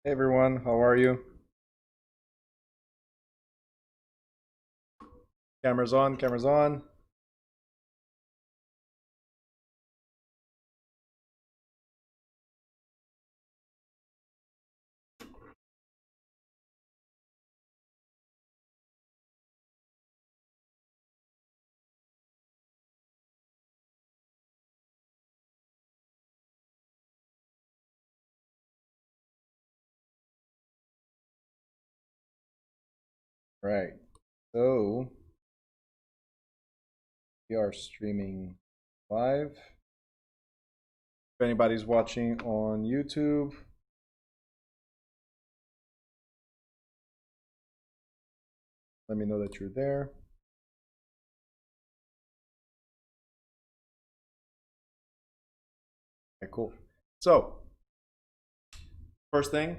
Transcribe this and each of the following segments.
Hey everyone, how are you? Cameras on, cameras on. Right. So we are streaming live. If anybody's watching on YouTube, let me know that you're there. Okay, cool. So, first thing,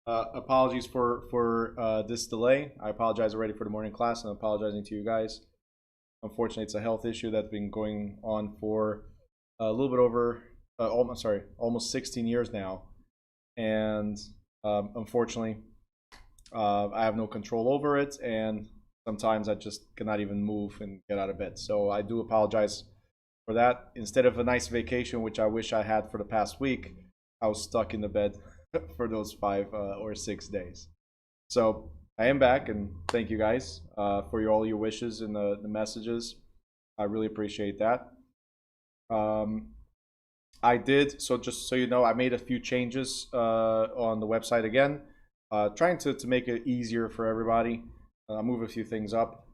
apologies for this delay. I apologize already for the morning class, and I'm apologizing to you guys. Unfortunately, it's a health issue that's been going on for a little bit over, almost 16 years now, and unfortunately, I have no control over it, and sometimes I just cannot even move and get out of bed. So I do apologize for that. Instead of a nice vacation, which I wish I had for the past week, I was stuck in the bed for those 5 or 6 days. So I am back, and thank you guys for all your wishes and the messages. I really appreciate that. I did, so just so you know, I made a few changes on the website again, trying to make it easier for everybody. Move a few things up.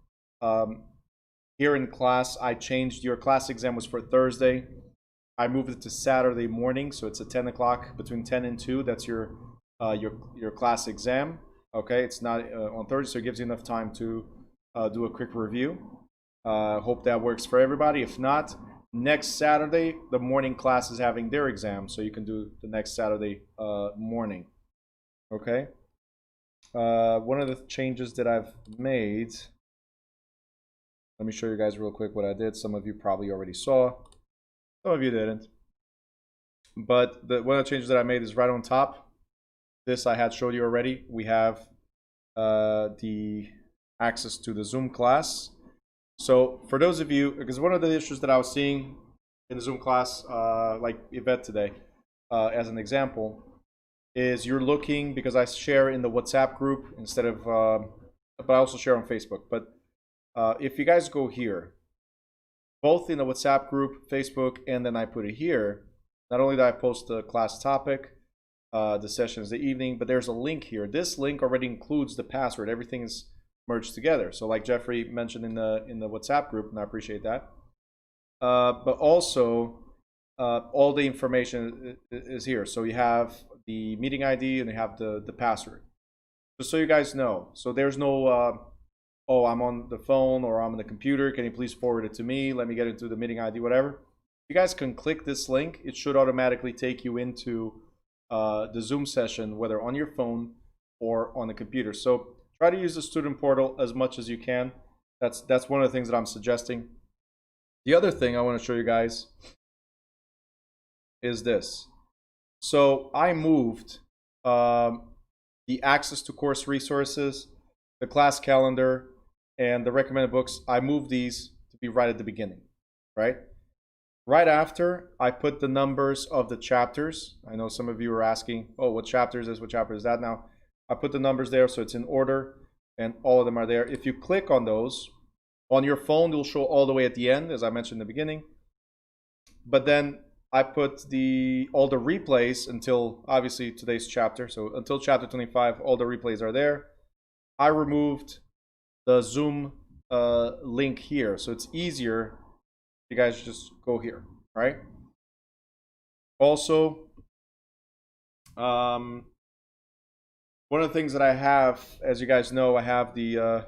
Here in class, I changed your class exam was for Thursday. I moved it to Saturday morning, so it's at 10 o'clock, between 10 and 2. That's your class exam. Okay, it's not on Thursday, so it gives you enough time to do a quick review. Hope that works for everybody. If not, next Saturday, the morning class is having their exam, so you can do the next Saturday morning. Okay. One of the changes that I've made, let me show you guys real quick what I did. Some of you probably already saw, some of you didn't. But one of the changes that I made is right on top. This I had showed you already. We have the access to the Zoom class. So for those of you, because one of the issues that I was seeing in the Zoom class, like Yvette today, as an example, is you're looking, because I share in the WhatsApp group instead of, but I also share on Facebook. But if you guys go here, both in the WhatsApp group, Facebook, and then I put it here, not only do I post the class topic, the session is the evening, but there's a link here. This link already includes the password. Everything is merged together. So like Jeffrey mentioned in the WhatsApp group, and I appreciate that. But also, all the information is here. So you have the meeting ID and you have the password. Just so you guys know. So there's no, oh, I'm on the phone or I'm on the computer. Can you please forward it to me? Let me get into the meeting ID, whatever. You guys can click this link. It should automatically take you into the Zoom session, whether on your phone or on the computer. So try to use the student portal as much as you can. That's one of the things that I'm suggesting. The other thing I want to show you guys is this. So I moved the access to course resources, the class calendar, and the recommended books. I moved these to be right at the beginning, right? Right after, I put the numbers of the chapters. I know some of you are asking, oh, what chapter is this? What chapter is that now? I put the numbers there, so it's in order, and all of them are there. If you click on those, on your phone, it'll show all the way at the end, as I mentioned in the beginning. But then I put all the replays until, obviously, today's chapter. So until chapter 25, all the replays are there. I removed the Zoom link here, so it's easier. You guys just go here, right? Also, one of the things that I have, as you guys know, I have the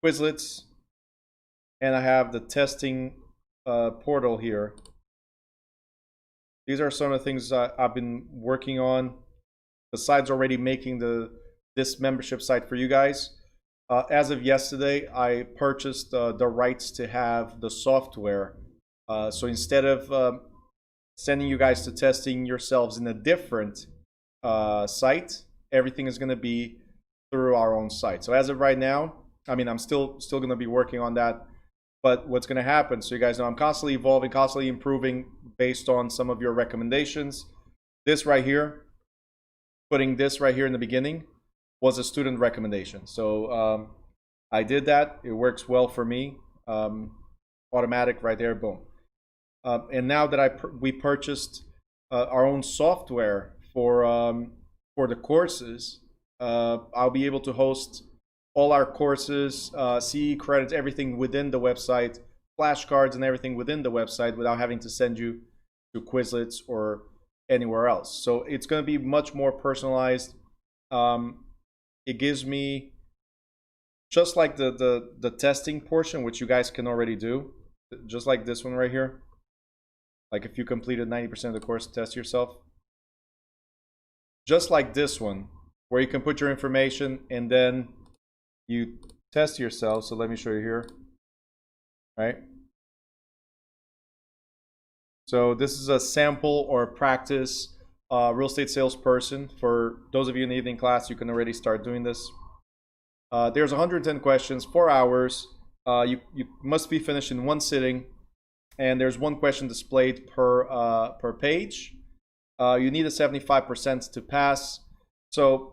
Quizlets, and I have the testing portal here. These are some of the things I've been working on, besides already making this membership site for you guys. As of yesterday, I purchased the rights to have the software. So instead of sending you guys to testing yourselves in a different site. Everything is going to be through our own site. So as of right now, I mean, I'm still going to be working on that. But what's going to happen, so you guys know, I'm constantly evolving, constantly improving based on some of your recommendations. This right here, putting this right here in the beginning, was a student recommendation. So I did that. It works well for me. Automatic right there, boom. And now that we purchased our own software for the courses, I'll be able to host all our courses, CE credits, everything within the website, flashcards and everything within the website without having to send you to Quizlets or anywhere else. So it's going to be much more personalized. It gives me, just like the testing portion, which you guys can already do, just like this one right here. Like if you completed 90% of the course, test yourself. Just like this one, where you can put your information and then you test yourself. So let me show you here, right? So this is a sample or practice real estate salesperson. For those of you in the evening class, you can already start doing this. There's 110 questions, 4 hours. You must be finished in one sitting, and there's one question displayed per page. You need a 75% to pass. So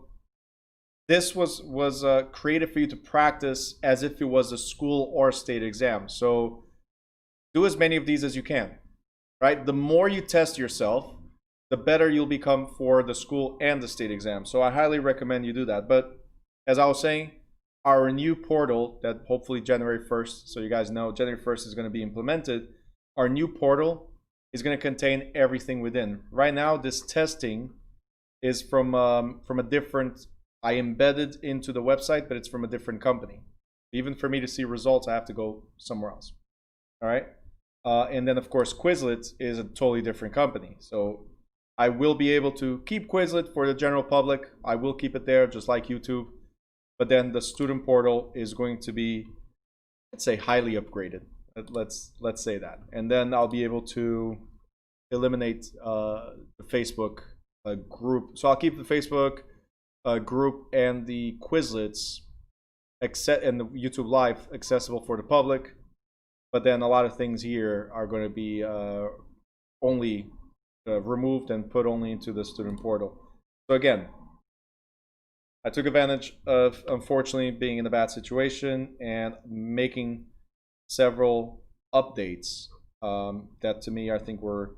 this was created for you to practice as if it was a school or state exam. So do as many of these as you can, right? The more you test yourself, the better you'll become for the school and the state exam. So I highly recommend you do that. But as I was saying, our new portal that hopefully January 1st, so you guys know January 1st is going to be implemented. Our new portal is going to contain everything within. Right now, this testing is from a different, I embedded into the website, but it's from a different company. Even for me to see results, I have to go somewhere else. All right. And then of course, Quizlet is a totally different company. So I will be able to keep Quizlet for the general public. I will keep it there just like YouTube. But then the student portal is going to be, let's say, highly upgraded. Let's say that. And then I'll be able to eliminate the Facebook group. So I'll keep the Facebook group and the Quizlets and the YouTube Live accessible for the public. But then a lot of things here are going to be only removed and put only into the student portal. So again, I took advantage of, unfortunately, being in a bad situation and making several updates that to me I think were,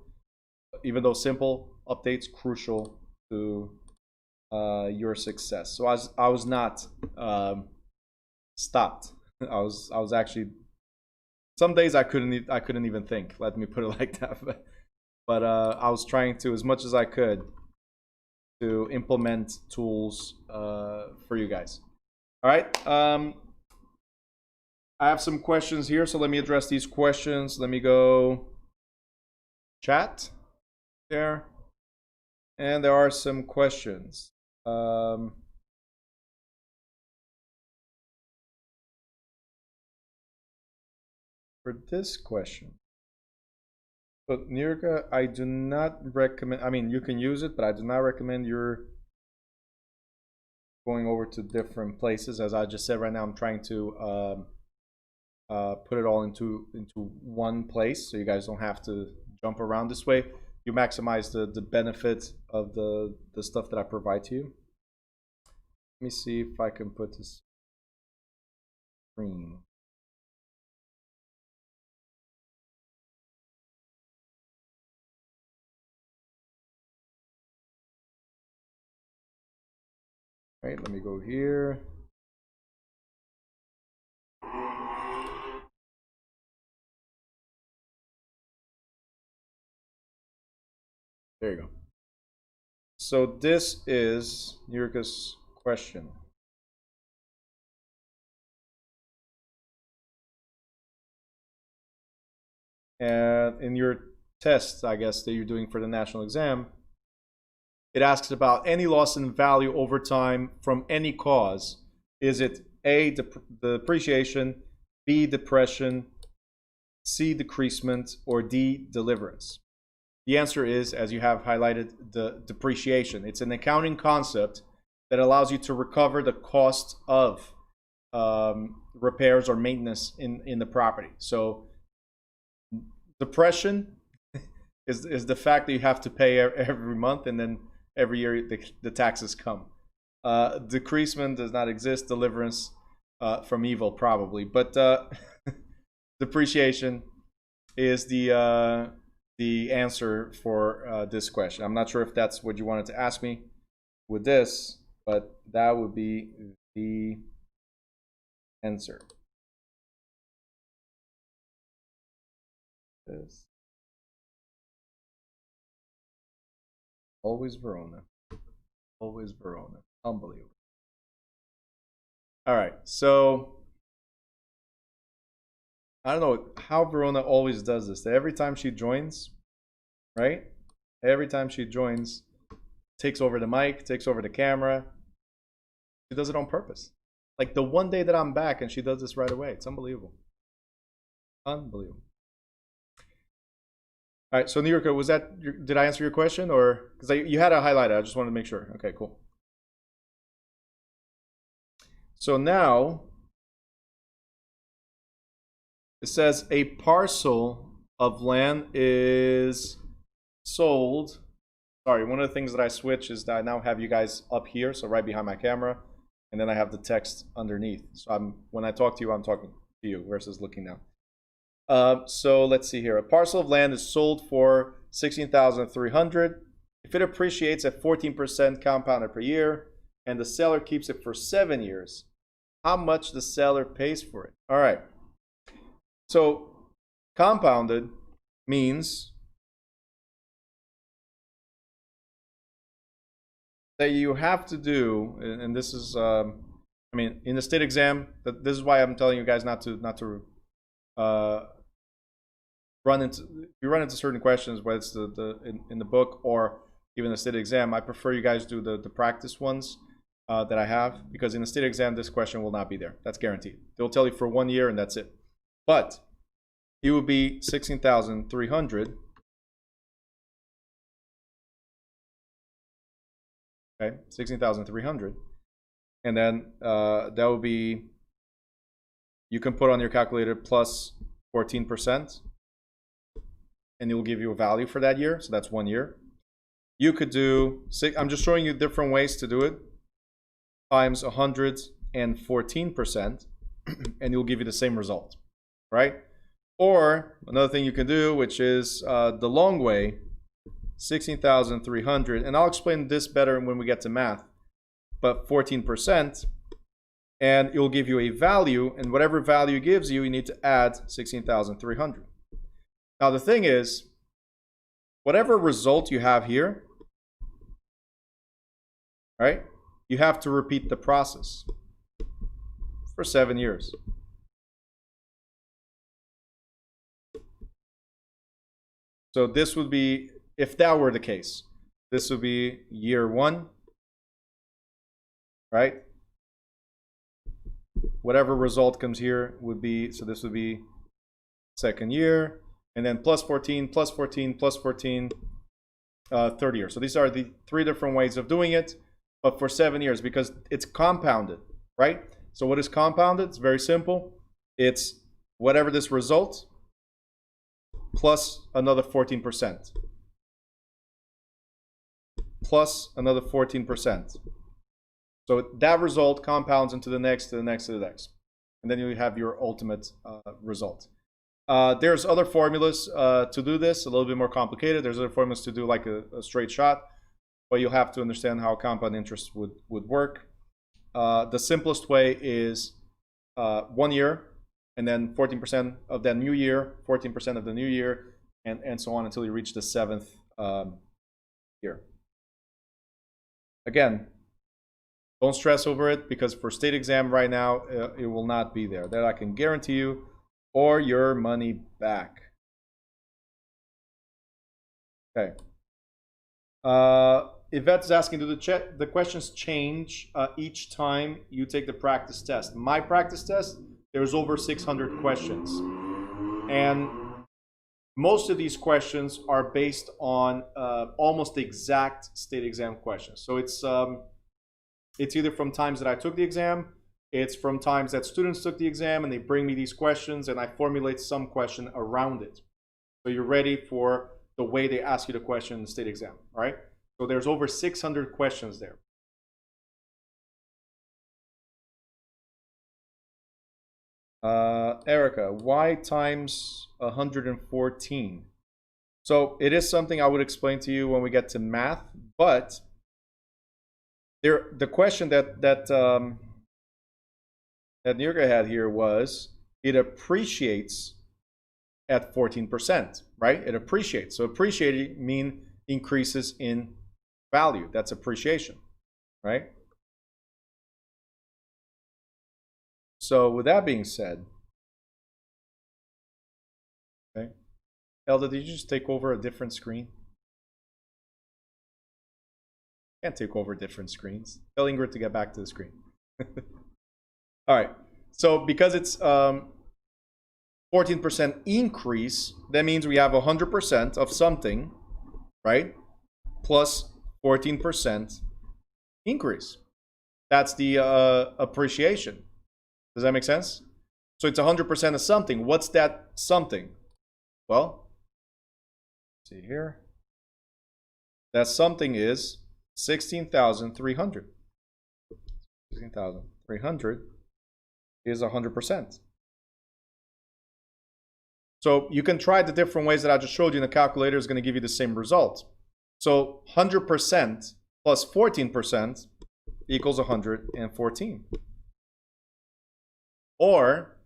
even though simple, updates crucial to your success. So I was not stopped. I was actually, some days I couldn't even think. Let me put it like that. But I was trying to, as much as I could, to implement tools for you guys. All right. I have some questions here, so let me address these questions. Let me go chat there. And there are some questions. For this question. But Nirka, I do not recommend, I mean, you can use it, but I do not recommend you're going over to different places. As I just said, right now I'm trying to put it all into one place, so you guys don't have to jump around this way. You maximize the benefit of the stuff that I provide to you. Let me see if I can put this screen. All right, let me go here. There you go. So this is Nirka's question. And in your test, I guess, that you're doing for the national exam, it asks about any loss in value over time from any cause. Is it A, depreciation, B, depression, C, decreasement, or D, deliverance? The answer is, as you have highlighted, the depreciation. It's an accounting concept that allows you to recover the cost of repairs or maintenance in the property. So depression is the fact that you have to pay every month, and then every year the taxes come. Decreasement does not exist. Deliverance from evil, probably, but depreciation is the answer for this question. I'm not sure if that's what you wanted to ask me with this, but that would be the answer. This. Always Verona. Always Verona. Unbelievable. All right, so I don't know how Verona always does this. Every time she joins, right? Every time she joins, takes over the mic, takes over the camera. She does it on purpose. Like the one day that I'm back and she does this right away. It's unbelievable. Unbelievable. All right, so New Yorker, was that, did I answer your question, or because you had a highlighter? I just wanted to make sure. Okay, cool. So now it says a parcel of land is sold. Sorry, one of the things that I switch is that I now have you guys up here, so right behind my camera, and then I have the text underneath. So when I talk to you, I'm talking to you versus looking down. So let's see here. A parcel of land is sold for $16,300. If it appreciates at 14% compounded per year, and the seller keeps it for 7 years, how much the seller pays for it? All right. So compounded means that you have to do, and this is, I mean, in the state exam, this is why I'm telling you guys not to run into certain questions, whether it's in the book or even the state exam. I prefer you guys do the practice ones that I have, because in the state exam this question will not be there. That's guaranteed. They'll tell you for 1 year and that's it. But it would be 16,300. Okay, 16,300, and then that would be, you can put on your calculator plus 14%, and it will give you a value for that year. So that's 1 year. You could do, I'm just showing you different ways to do it, times 114%, and it'll give you the same result, right? Or another thing you can do, which is the long way, 16,300, and I'll explain this better when we get to math, but 14%, and it will give you a value, and whatever value gives you, you need to add 16,300. Now the thing is, whatever result you have here, right, you have to repeat the process for 7 years. So this would be, if that were the case, this would be year 1, right? Whatever result comes here would be, so this would be second year, and then plus 14, plus 14, plus 14, third year. So these are the 3 different ways of doing it, but for 7 years, because it's compounded, right? So what is compounded? It's very simple. It's whatever this result plus another 14%. Plus another 14%. So that result compounds into the next, to the next, to the next. And then you have your ultimate result. There's other formulas to do this, a little bit more complicated. There's other formulas to do like a straight shot, but you'll have to understand how compound interest would work. The simplest way is 1 year, and then 14% of that new year, 14% of the new year, and so on until you reach the 7th year. Again, don't stress over it, because for state exam right now, it will not be there. That I can guarantee you, or your money back. Okay. Yvette is asking, do the questions change each time you take the practice test? My practice test, there's over 600 questions. And Most of these questions are based on almost exact state exam questions. So it's either from times that I took the exam, it's from times that students took the exam and they bring me these questions and I formulate some question around it. So you're ready for the way they ask you the question in the state exam, all right? So there's over 600 questions there. Erica, why times 114? So it is something I would explain to you when we get to math, but the question that Nirga had here was, it appreciates at 14%, right? It appreciates. So appreciating mean increases in value. That's appreciation, right? So with that being said, okay, Elda, did you just take over a different screen? Can't take over different screens. Tell Ingrid to get back to the screen. All right. So because it's 14% increase, that means we have 100% of something, right? Plus 14% increase. That's the appreciation. Does that make sense? So it's 100% of something. What's that something? Well, let's see here. That something is 16,300. 16,300 is 100%. So you can try the different ways that I just showed you, and the calculator is going to give you the same result. So 100% plus 14% equals 114. Or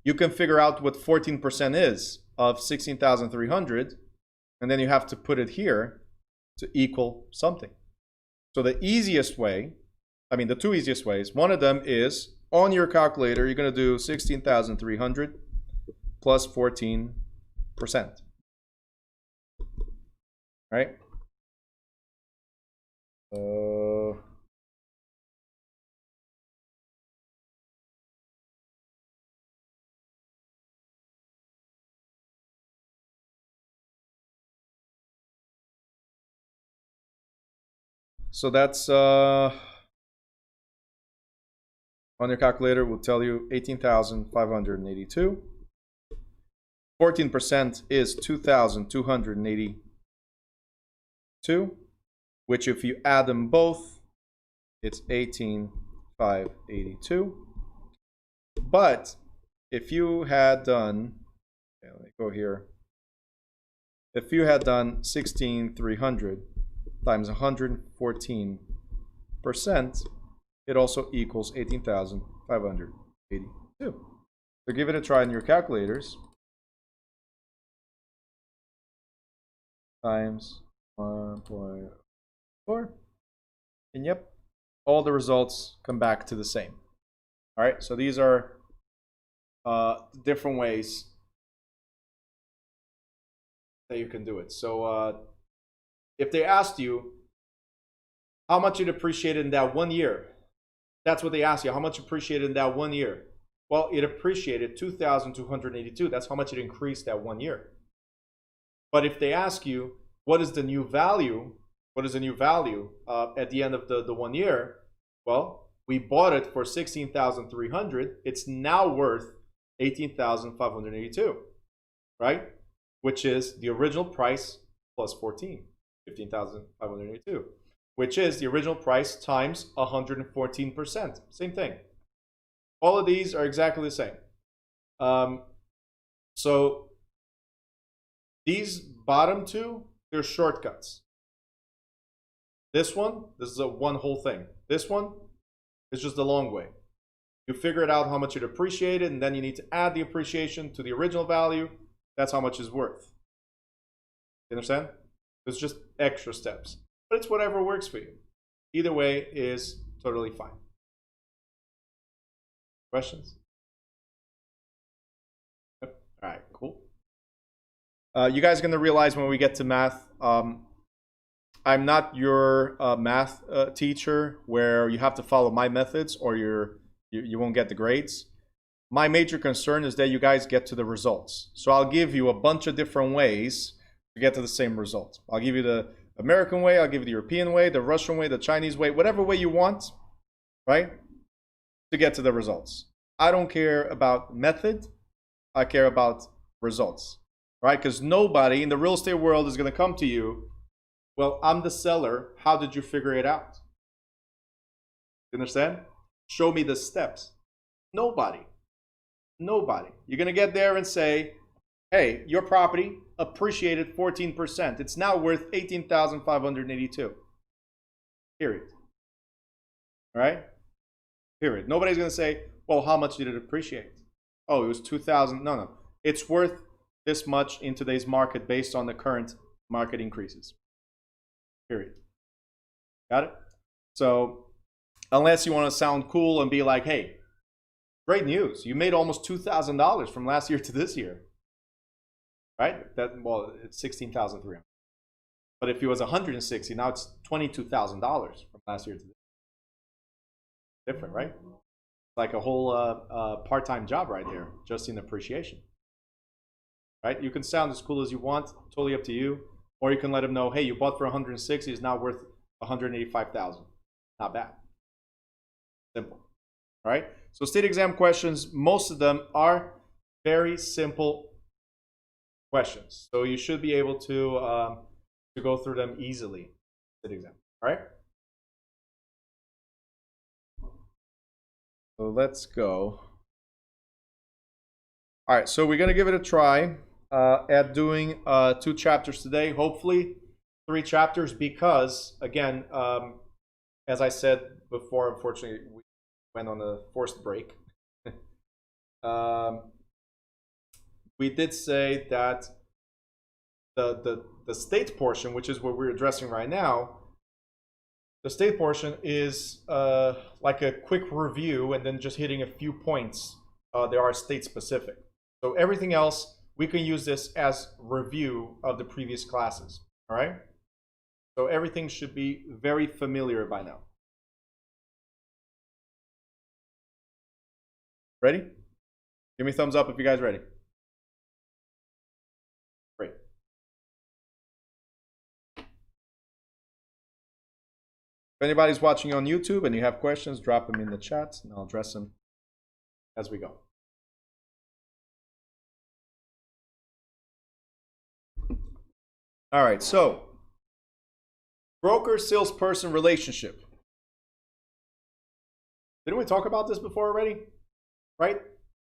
you can figure out what 14% is of 16,300, and then you have to put it here to equal something. So the easiest way, I mean the two easiest ways, one of them is on your calculator, you're going to do 16,300 plus 14%. Right? So that's on your calculator will tell you 18,582. 14% is 2,282, which if you add them both, it's 18,582. But if you had done, okay, let me go here. If you had done 16,300 times 114%, it also equals 18,582. So give it a try in your calculators. Times 1.4. And yep, all the results come back to the same. All right, so these are different ways that you can do it. So if they asked you how much it appreciated in that 1 year, that's what they asked you. How much appreciated in that 1 year? Well, it appreciated 2,282. That's how much it increased that 1 year. But if they ask you, what is the new value? What is the new value at the end of the 1 year? Well, we bought it for 16,300. It's now worth 18,582, right? Which is the original price plus 14, 15,582, which is the original price times 114%. Same thing. All of these are exactly the same. So these bottom two, they're shortcuts. This is a one whole thing. This one is just the long way. You figure it out how much it appreciated, and then you need to add the appreciation to the original value. That's how much it's worth. You understand? It's just extra steps. But it's whatever works for you. Either way is totally fine. Questions? Yep. All right, cool. You guys are going to realize when we get to math, I'm not your math teacher where you have to follow my methods or you won't get the grades. My major concern is that you guys get to the results. So I'll give you a bunch of different ways to get to the same result. I'll give you the American way, I'll give you the European way, the Russian way, the Chinese way, whatever way you want, right? To get to the results. I don't care about method, I care about results, right? Because nobody in the real estate world is going to come to you, well, I'm the seller, how did you figure it out? You understand? Show me the steps. Nobody. Nobody. You're going to get there and say, hey, your property appreciated 14%. It's now worth $18,582. Period. All right? Period. Nobody's going to say, well, how much did it appreciate? Oh, it was 2,000. No, no. It's worth this much in today's market based on the current market increases. Period. Got it? So, unless you want to sound cool and be like, hey, great news. You made almost $2,000 from last year to this year. Right? Well, it's $16,300. But if it was 160, now it's $22,000 from last year to this year. Different, right? Like a whole part-time job right there, just in appreciation. Right? You can sound as cool as you want, totally up to you. Or you can let them know, hey, you bought for 160, it's now worth 185,000. Not bad. Simple. All right? So state exam questions, most of them are very simple questions. So you should be able to go through them easily. State exam. All right? So let's go. All right, so we're going to give it a try at doing 2 chapters today. Hopefully 3 chapters because, again, as I said before, unfortunately, we went on a forced break. We did say that the state portion, which is what we're addressing right now, the state portion is like a quick review and then just hitting a few points. They are state specific. So everything else, we can use this as review of the previous classes. All right? So everything should be very familiar by now. Ready? Give me a thumbs up if you guys are ready. Great. If anybody's watching on YouTube and you have questions, drop them in the chat and I'll address them as we go. All right, so broker-salesperson relationship. Didn't we talk about this before already? Right?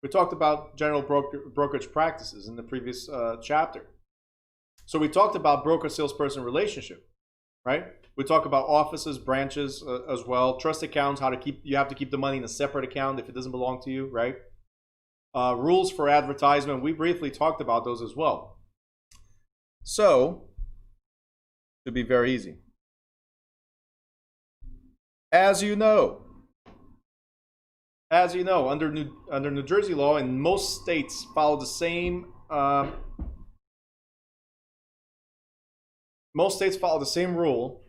We talked about general brokerage practices in the previous chapter. So we talked about broker-salesperson relationship, right? We talk about offices, branches as well, trust accounts, you have to keep the money in a separate account if it doesn't belong to you, right? Rules for advertisement, we briefly talked about those as well. So, it should be very easy. As you know, under New Jersey law, and most states follow the same. Most states follow the same rule,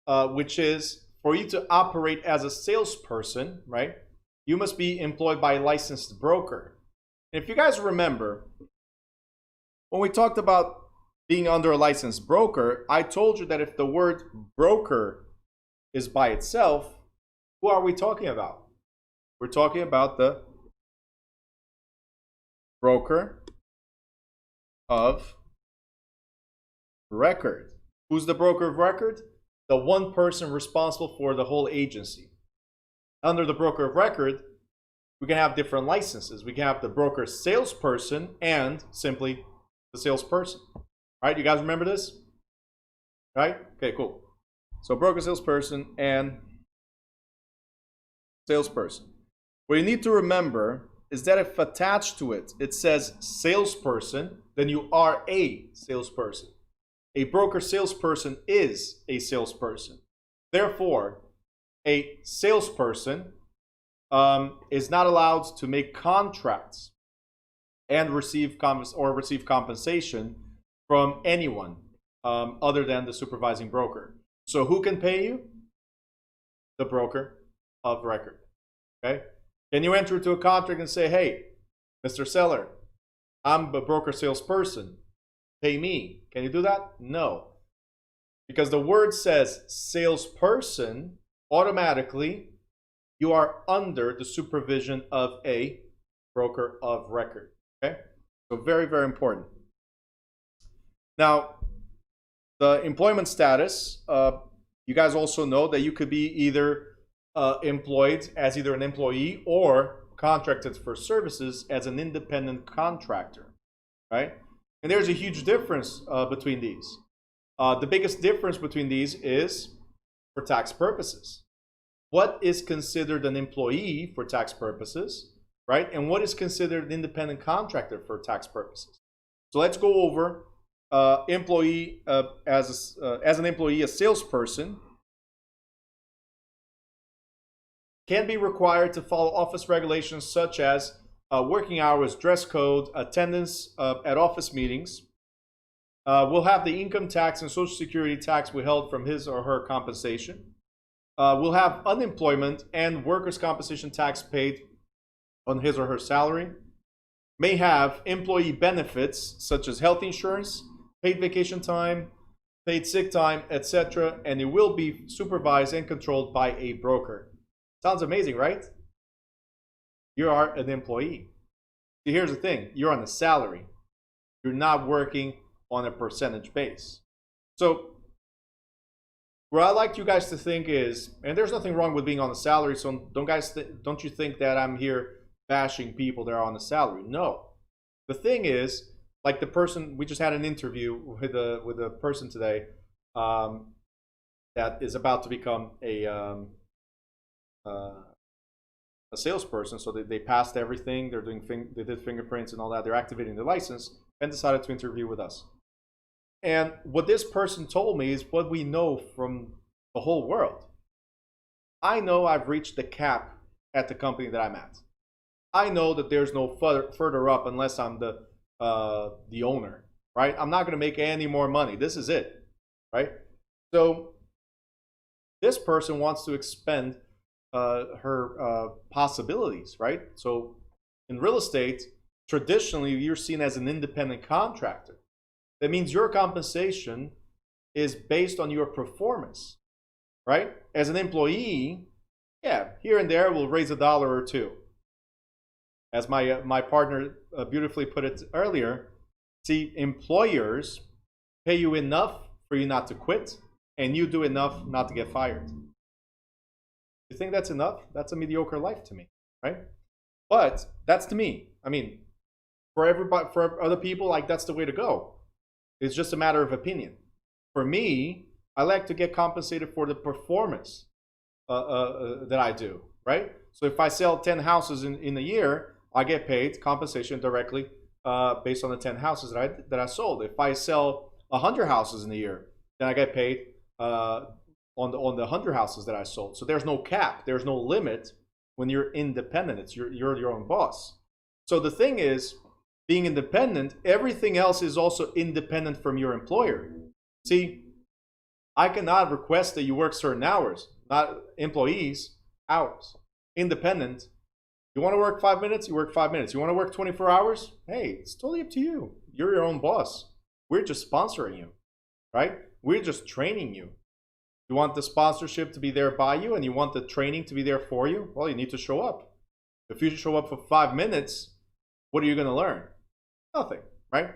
which is for you to operate as a salesperson, right? You must be employed by a licensed broker. And if you guys remember, when we talked about being under a licensed broker, I told you that if the word broker is by itself, who are we talking about? We're talking about the broker of record. Who's the broker of record? The one person responsible for the whole agency. Under the broker of record, we can have different licenses. We can have the broker salesperson and simply the salesperson. All right, you guys remember this? Right? Okay, cool. So broker, salesperson, and salesperson. What you need to remember is that if attached to it, it says salesperson, then you are a salesperson. A broker salesperson is a salesperson. Therefore, a salesperson is not allowed to make contracts and receive compensation from anyone other than the supervising broker. So who can pay you? The broker of record. Okay? Can you enter into a contract and say, hey, Mr. Seller, I'm a broker salesperson. Pay me. Can you do that? No. Because the word says salesperson, automatically you are under the supervision of a broker of record. Okay? So very, very important. Now, the employment status, you guys also know that you could be either employed as either an employee or contracted for services as an independent contractor, right? And there's a huge difference between these. The biggest difference between these is for tax purposes. What is considered an employee for tax purposes, right? And what is considered an independent contractor for tax purposes? So let's go over employee as an employee, a salesperson can be required to follow office regulations such as working hours, dress code, attendance at office meetings. Will have the income tax and Social Security tax withheld from his or her compensation. Will have unemployment and workers' compensation tax paid on his or her salary. May have employee benefits such as health insurance, paid vacation time, paid sick time, etc. And it will be supervised and controlled by a broker. Sounds amazing, right? You are an employee. See, here's the thing. You're on a salary. You're not working on a percentage base. So what I like you guys to think is, and there's nothing wrong with being on a salary, so don't you think that I'm here bashing people that are on a salary. No. The thing is, like the person, we just had an interview with a person today that is about to become a salesperson. So they passed everything. They did fingerprints and all that. They're activating their license and decided to interview with us. And what this person told me is what we know from the whole world. I know I've reached the cap at the company that I'm at. I know that there's no further up unless I'm the owner, right? I'm not going to make any more money. This is it, right? So this person wants to expend her possibilities, right? So in real estate, traditionally, you're seen as an independent contractor. That means your compensation is based on your performance, right? As an employee, yeah, here and there we'll raise $1 or $2. As my partner beautifully put it earlier, see, employers pay you enough for you not to quit, and you do enough not to get fired. You think that's enough? That's a mediocre life to me, right? But that's to me. I mean, for everybody, for other people, like that's the way to go. It's just a matter of opinion. For me, I like to get compensated for the performance that I do, right? So if I sell 10 houses in a year, I get paid compensation directly based on the 10 houses that I sold. If I sell 100 houses in a year, then I get paid on the 100 houses that I sold. So there's no cap, there's no limit when you're independent. You're your own boss. So the thing is, being independent, everything else is also independent from your employer. See, I cannot request that you work certain hours, not employees, hours. Independent, you want to work 5 minutes, you work 5 minutes. You want to work 24 hours? Hey, it's totally up to you. You're your own boss. We're just sponsoring you, right? We're just training you. You want the sponsorship to be there by you and you want the training to be there for you? Well, you need to show up. If you show up for 5 minutes, what are you going to learn? Nothing, right?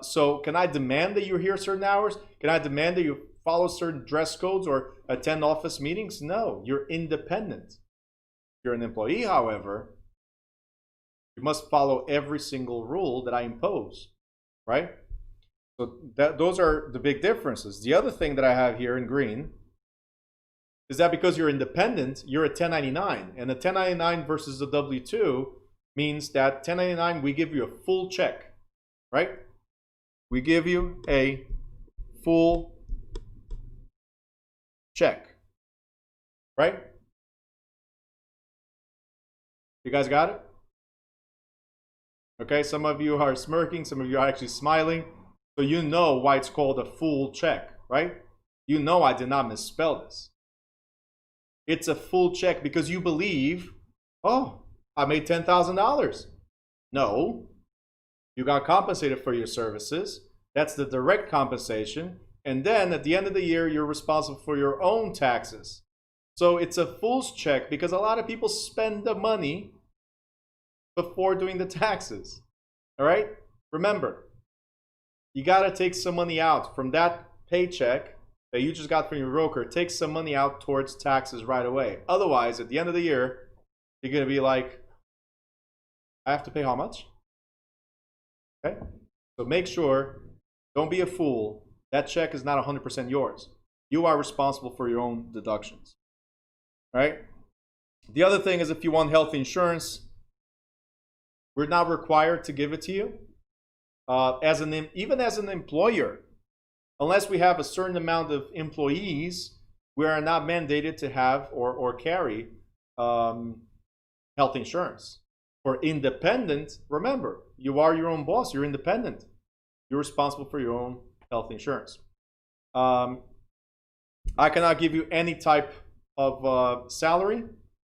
So can I demand that you're here certain hours? Can I demand that you follow certain dress codes or attend office meetings? No, you're independent. If you're an employee, however, you must follow every single rule that I impose, right? So those are the big differences. The other thing that I have here in green is that because you're independent, you're a 1099. And the 1099 versus the W-2 means that 1099, we give you a full check, right? We give you a full check, right? You guys got it? Okay, some of you are smirking, some of you are actually smiling. So you know why it's called a full check, right? You know I did not misspell this. It's a full check because you believe, oh, I made $10,000. No. You got compensated for your services. That's the direct compensation. And then at the end of the year, you're responsible for your own taxes. So it's a fool's check because a lot of people spend the money before doing the taxes. All right? Remember, you got to take some money out from that paycheck that you just got from your broker. Take some money out towards taxes right away. Otherwise, at the end of the year, you're going to be like, I have to pay how much? Okay? So make sure, don't be a fool. That check is not 100% yours. You are responsible for your own deductions. Right? The other thing is if you want health insurance, we're not required to give it to you. Even as an employer, unless we have a certain amount of employees, we are not mandated to have or carry health insurance. For independent, remember, you are your own boss. You're independent. You're responsible for your own health insurance. I cannot give you any type of salary.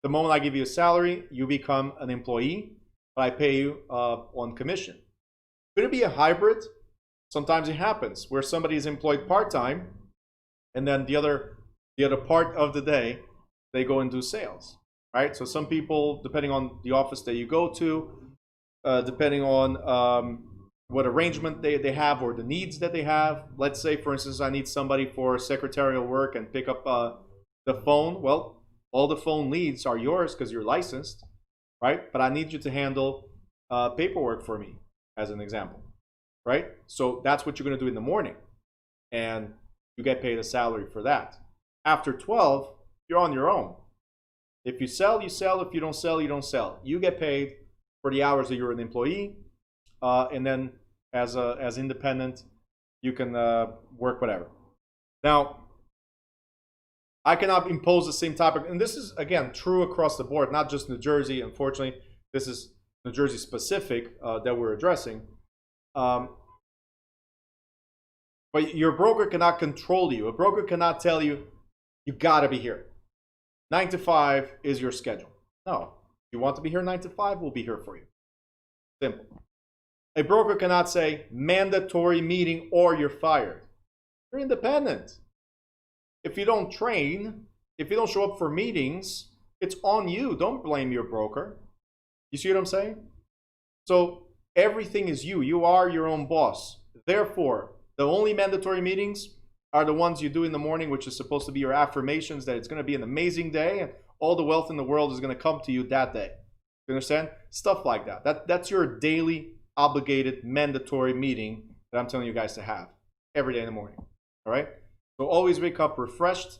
The moment I give you a salary, you become an employee, but I pay you on commission. Could it be a hybrid? Sometimes it happens where somebody is employed part-time, and then the other part of the day, they go and do sales. Right? So some people, depending on the office that you go to, depending on what arrangement they have or the needs that they have. Let's say, for instance, I need somebody for secretarial work and pick up the phone. Well, all the phone leads are yours because you're licensed, right? But I need you to handle paperwork for me, as an example, right? So that's what you're going to do in the morning, and you get paid a salary for that. After 12, you're on your own. If you sell, you sell. If you don't sell, you don't sell. You get paid for the hours that you're an employee, and then as independent, you can work whatever. Now, I cannot impose the same topic, and this is again true across the board, not just New Jersey. Unfortunately, this is New Jersey specific that we're addressing. But your broker cannot control you. A broker cannot tell you, you got to be here. 9 to 5 is your schedule. No. You want to be here 9 to 5, we'll be here for you. Simple. A broker cannot say mandatory meeting or you're fired. You're independent. If you don't train, if you don't show up for meetings, it's on you. Don't blame your broker. You see what I'm saying? So everything is you. You are your own boss. Therefore, the only mandatory meetings are the ones you do in the morning, which is supposed to be your affirmations that it's going to be an amazing day and all the wealth in the world is going to come to you that day. You understand? Stuff like that. That's your daily obligated mandatory meeting that I'm telling you guys to have every day in the morning. All right? So always wake up refreshed.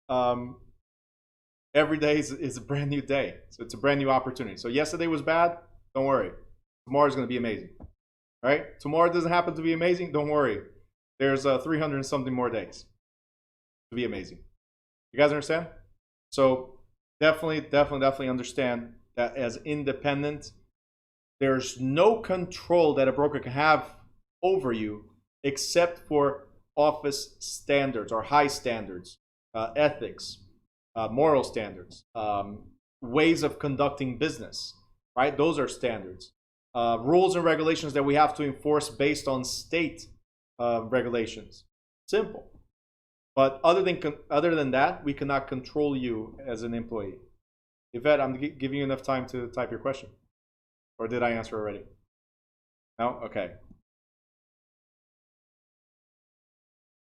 Every day is a brand new day. So it's a brand new opportunity. So yesterday was bad. Don't worry. Tomorrow's going to be amazing. All right? Tomorrow doesn't happen to be amazing. Don't worry. There's 300 and something more days to be amazing. You guys understand? So definitely understand that as independent, there's no control that a broker can have over you except for office standards or high standards, ethics, moral standards, ways of conducting business, right? Those are standards. Rules and regulations that we have to enforce based on state regulations. Simple. But other than that, we cannot control you as an employee. Yvette, I'm giving you enough time to type your question. Or did I answer already? No? Okay.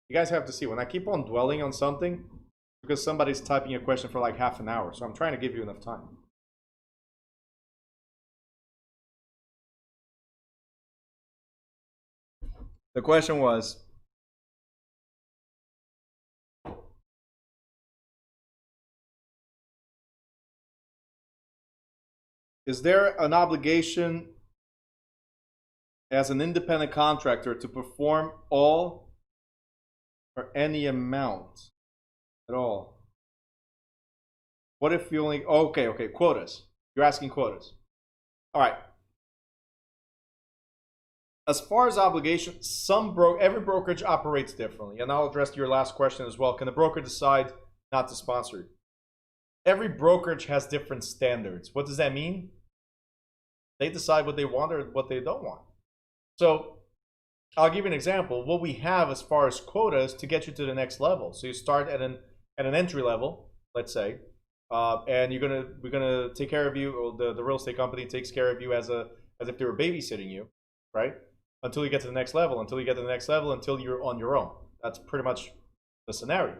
You guys have to see, when I keep on dwelling on something, because somebody's typing a question for like half an hour, so I'm trying to give you enough time. The question was, is there an obligation as an independent contractor to perform all or any amount at all? What if you only, okay, quotas. You're asking quotas. All right. As far as obligation, every brokerage operates differently. And I'll address your last question as well. Can a broker decide not to sponsor you? Every brokerage has different standards. What does that mean? They decide what they want or what they don't want. So I'll give you an example. What we have as far as quotas to get you to the next level. So you start at an entry level, let's say, and we're gonna take care of you, or the real estate company takes care of you as if they were babysitting you, right? Until you get to the next level, until you're on your own. That's pretty much the scenario.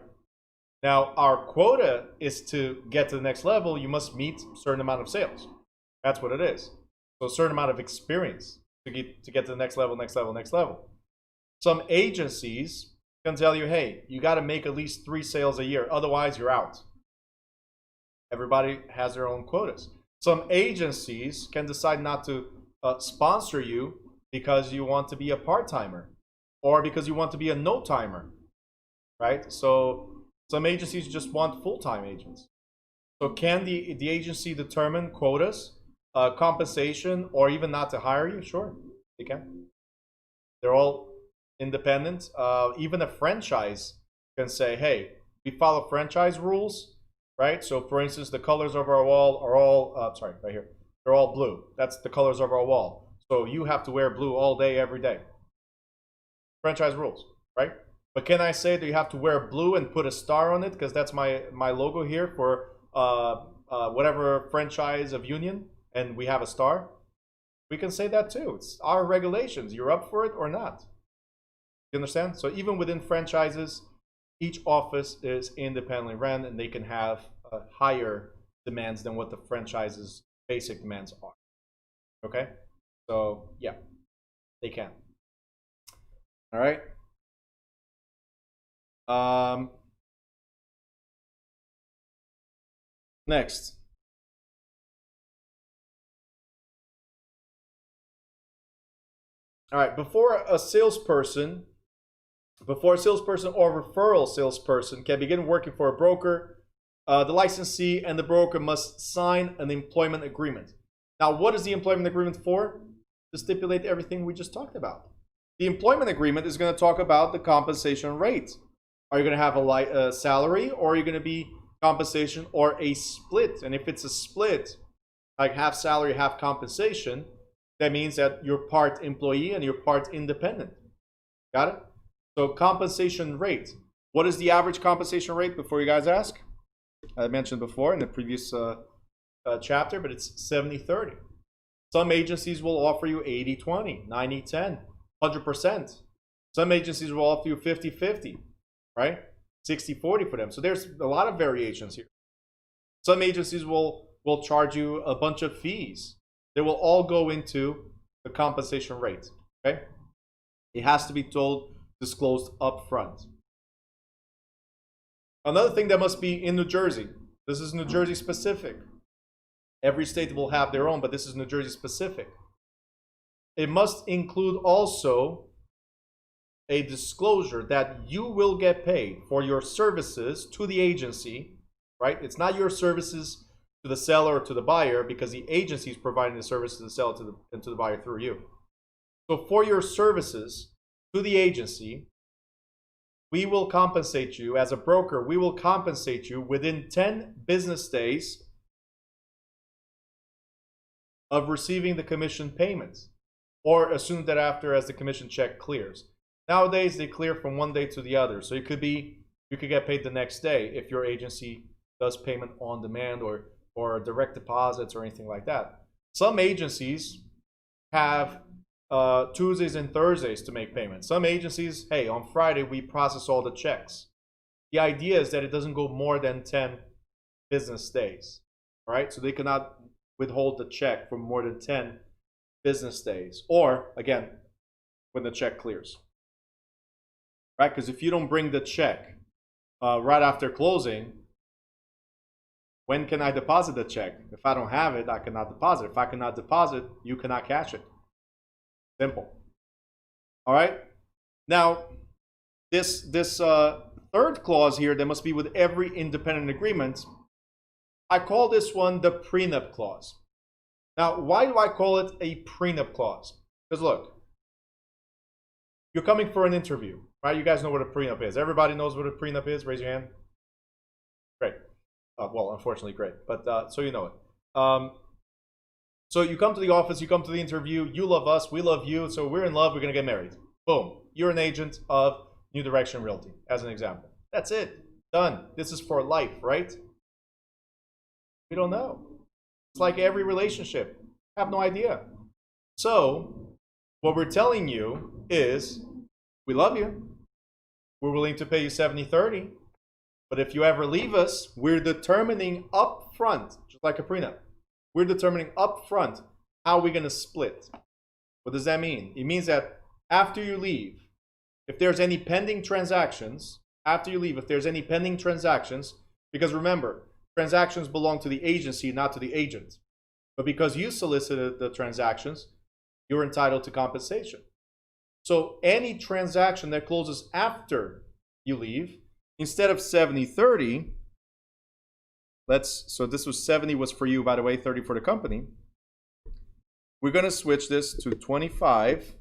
Now, our quota is to get to the next level, you must meet a certain amount of sales. That's what it is. So a certain amount of experience to get to the next level, next level, next level. Some agencies can tell you, hey, you got to make at least 3 sales a year, otherwise you're out. Everybody has their own quotas. Some agencies can decide not to sponsor you because you want to be a part-timer or because you want to be a no-timer, right? So some agencies just want full-time agents. So can the agency determine quotas, compensation, or even not to hire you? Sure, they can. They're all independent. Even a franchise can say, hey, we follow franchise rules, right? So for instance, the colors of our wall are all, right here. They're all blue. That's the colors of our wall. So you have to wear blue all day, every day. Franchise rules, right? But can I say that you have to wear blue and put a star on it because that's my logo here for whatever franchise of union, and we have a star? We can say that too. It's our regulations. You're up for it or not. You understand? So even within franchises, each office is independently ran, and they can have higher demands than what the franchise's basic demands are. Okay? So yeah, they can. All right. Next. All right, before a salesperson or referral salesperson can begin working for a broker, the licensee and the broker must sign an employment agreement. Now, what is the employment agreement for? To stipulate everything we just talked about. The employment agreement is going to talk about the compensation rate. Are you going to have a salary, or are you going to be compensation, or a split? And if it's a split, like half salary, half compensation, that means that you're part employee and you're part independent. Got it? So compensation rate. What is the average compensation rate, before you guys ask? I mentioned before in the previous chapter, but it's 70-30. Some agencies will offer you 80-20, 90-10, 100%. Some agencies will offer you 50-50, right? 60-40 for them. So there's a lot of variations here. Some agencies will charge you a bunch of fees. They will all go into the compensation rate, okay? It has to be disclosed up front. Another thing that must be in New Jersey, this is New Jersey specific. Every state will have their own, but this is New Jersey specific. It must include also a disclosure that you will get paid for your services to the agency, right? It's not your services to the seller or to the buyer, because the agency is providing the service to the seller and to the buyer through you. So for your services to the agency, we will compensate you as a broker. We will compensate you within 10 business days of receiving the commission payments, or as soon thereafter as the commission check clears. Nowadays, they clear from one day to the other. So you could get paid the next day if your agency does payment on demand or direct deposits or anything like that. Some agencies have Tuesdays and Thursdays to make payments. Some agencies, hey, on Friday we process all the checks. The idea is that it doesn't go more than 10 business days, all right? So they cannot withhold the check for more than 10 business days, or again, when the check clears, right? Because if you don't bring the check right after closing, when can I deposit the check? If I don't have it, I cannot deposit. If I cannot deposit, you cannot cash it. Simple. All right. Now, this third clause here that must be with every independent agreement, I call this one the prenup clause. Now, why do I call it a prenup clause? Because look, you're coming for an interview, right? You guys know what a prenup is. Everybody knows what a prenup is. Raise your hand. Great. Well, unfortunately, great. But so you know it. So you come to the office, you come to the interview, you love us, we love you, so we're in love, we're going to get married. Boom. You're an agent of New Direction Realty, as an example. That's it. Done. This is for life, right? We don't know. It's like every relationship. I have no idea. So what we're telling you is we love you. We're willing to pay you 70-30. But if you ever leave us, we're determining up front, just like a prenup, we're determining up front how we're going to split. What does that mean? It means that after you leave, if there's any pending transactions, after you leave, if there's any pending transactions, because remember, transactions belong to the agency, not to the agent. But because you solicited the transactions, you're entitled to compensation. So any transaction that closes after you leave, instead of 70-30, so this was 70 was for you, by the way, 30 for the company. We're going to switch this to 25-75.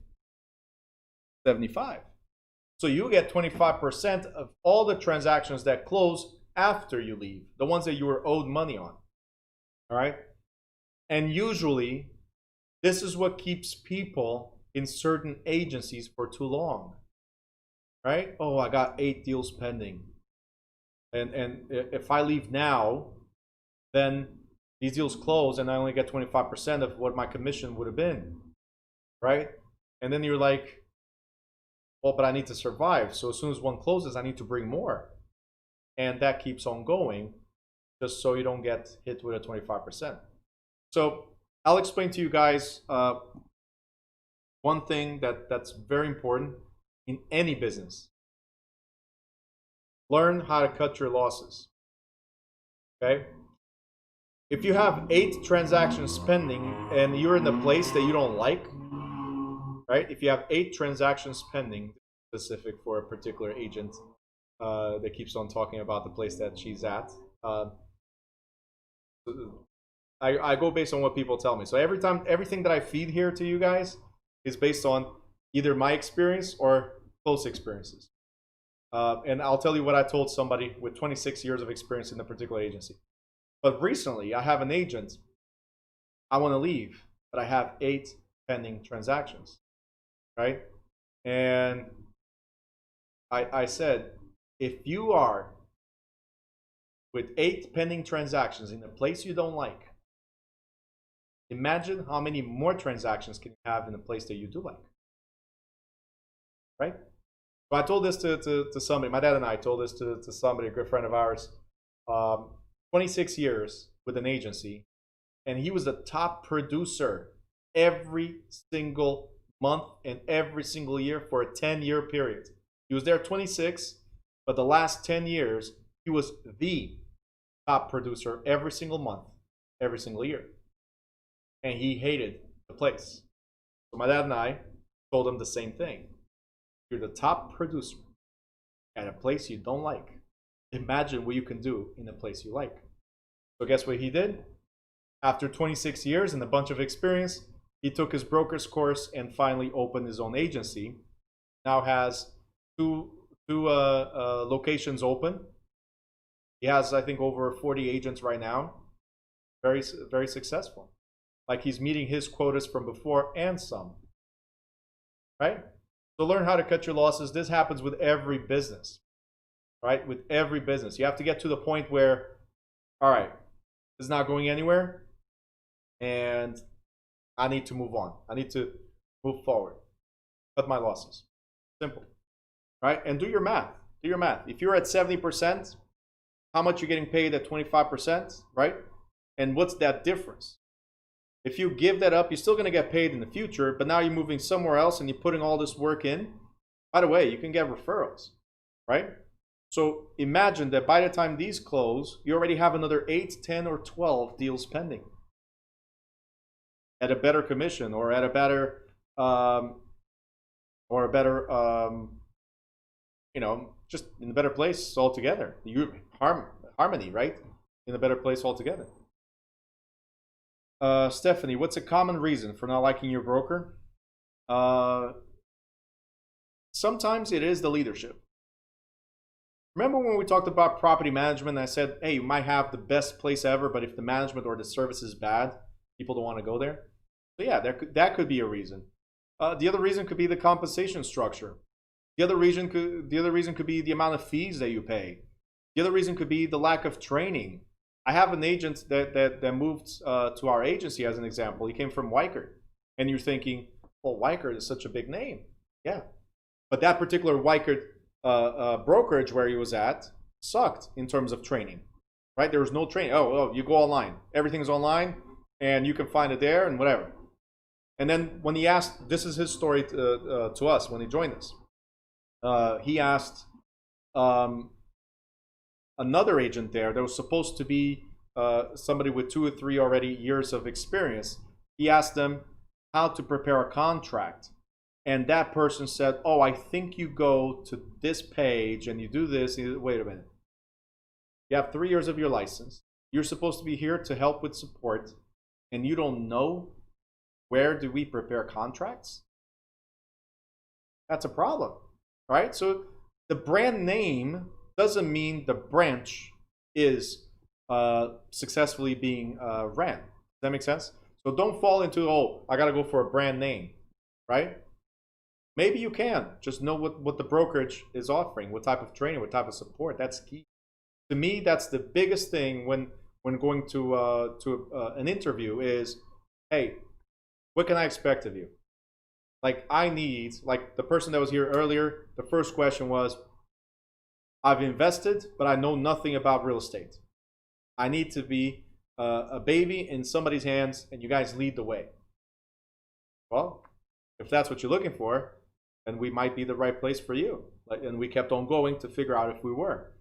So you get 25% of all the transactions that close after you leave, the ones that you were owed money on. All right? And usually, this is what keeps people in certain agencies for too long. Right? Oh, I got 8 deals pending. And if I leave now, then these deals close and I only get 25% of what my commission would have been. Right? And then you're like, well, but I need to survive. So as soon as one closes, I need to bring more. And that keeps on going just so you don't get hit with a 25%. So I'll explain to you guys one thing that's very important in any business. Learn how to cut your losses. Okay? If you have 8 transactions pending and you're in a place that you don't like, right? If you have 8 transactions pending, specific for a particular agent that keeps on talking about the place that she's at, I go based on what people tell me. So everything that I feed here to you guys is based on either my experience or close experiences. And I'll tell you what I told somebody with 26 years of experience in a particular agency. But recently, I have an agent. I want to leave, but I have 8 pending transactions, right? And I said, if you are with 8 pending transactions in a place you don't like, imagine how many more transactions can you have in a place that you do like, right? So I told this to somebody, my dad and I told this to somebody, a good friend of ours, 26 years with an agency, and he was the top producer every single month and every single year for a 10-year period. He was there 26, but the last 10 years, he was the top producer every single month, every single year. And he hated the place. So my dad and I told him the same thing. You're the top producer at a place you don't like. Imagine what you can do in a place you like. So guess what he did? After 26 years and a bunch of experience, he took his broker's course and finally opened his own agency. Now has two locations open. He has, I think, over 40 agents right now. Very, very successful. Like he's meeting his quotas from before and some. Right? So learn how to cut your losses. This happens with every business. Right? With every business. You have to get to the point where, all right, this is not going anywhere, and I need to move on. I need to move forward. Cut my losses. Simple. Right? And do your math. Do your math. If you're at 70%, how much you're getting paid at 25%, right? And what's that difference? If you give that up, you're still going to get paid in the future, but now you're moving somewhere else and you're putting all this work in. By the way, you can get referrals, right? So imagine that by the time these close, you already have another 8, 10, or 12 deals pending at a better commission or at a better, just in a better place altogether. Harmony, right? In a better place altogether. Stephanie, what's a common reason for not liking your broker? Sometimes it is the leadership. Remember when we talked about property management and I said, hey, you might have the best place ever, but if the management or the service is bad, People don't want to go there. So yeah, that could be a reason. The other reason could be the compensation structure. The other reason could be the amount of fees that you pay. The other reason could be the lack of training. I have an agent that moved to our agency as an example. He came from Weichert, and you're thinking, well, Weichert is such a big name. Yeah, but that particular Weichert brokerage where he was at sucked in terms of training. Right? There was no training. Oh, you go online. Everything's online, and you can find it there and whatever. And then when he asked, this is his story to us when he joined us. He asked another agent there that was supposed to be somebody with 2 or 3 already years of experience. He asked them how to prepare a contract. And that person said, oh, I think you go to this page and you do this. Wait a minute. You have 3 years of your license. You're supposed to be here to help with support. And you don't know where do we prepare contracts? That's a problem, right? So the brand name doesn't mean the branch is successfully being ran. Does that make sense? So don't fall into, oh, I got to go for a brand name, right? Maybe you can. Just know what the brokerage is offering, what type of training, what type of support. That's key. To me, that's the biggest thing when going to an interview is, hey, what can I expect of you? Like like the person that was here earlier, the first question was, I've invested, but I know nothing about real estate. I need to be a baby in somebody's hands, and you guys lead the way. Well, if that's what you're looking for, then we might be the right place for you. And we kept on going to figure out if we were.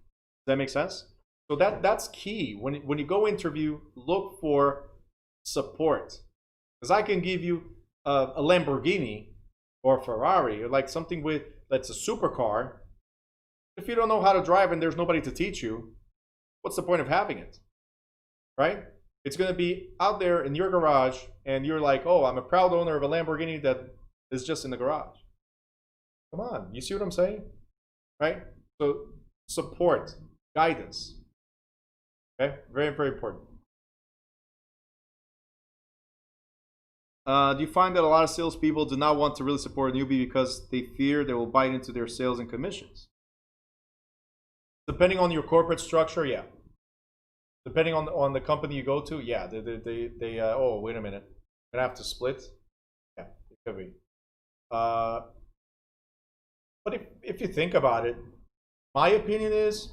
Does that make sense? So that's key. When you go interview, look for support. Because I can give you a Lamborghini or a Ferrari, or like something that's a supercar. If you don't know how to drive and there's nobody to teach you, what's the point of having it? Right? It's going to be out there in your garage, and you're like, oh, I'm a proud owner of a Lamborghini that is just in the garage. Come on, you see what I'm saying? Right? So support, guidance. Okay? Very, very important. Do you find that a lot of salespeople do not want to really support a newbie because they fear they will bite into their sales and commissions? Depending on your corporate structure, yeah. Depending on the company you go to, yeah. They oh, wait a minute. I'm going to have to split? Yeah, it could be. But if you think about it, my opinion is,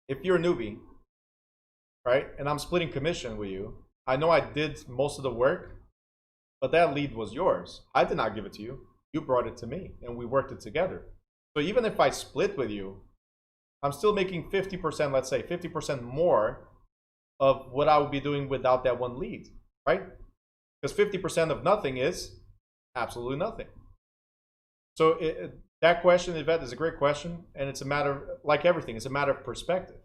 if you're a newbie, right, and I'm splitting commission with you, I know I did most of the work, but that lead was yours. I did not give it to you. You brought it to me, and we worked it together. So even if I split with you, I'm still making 50%, let's say, 50% more of what I would be doing without that one lead, right? Because 50% of nothing is absolutely nothing. So that question, Yvette, is a great question, and it's a matter, like everything, it's a matter of perspective.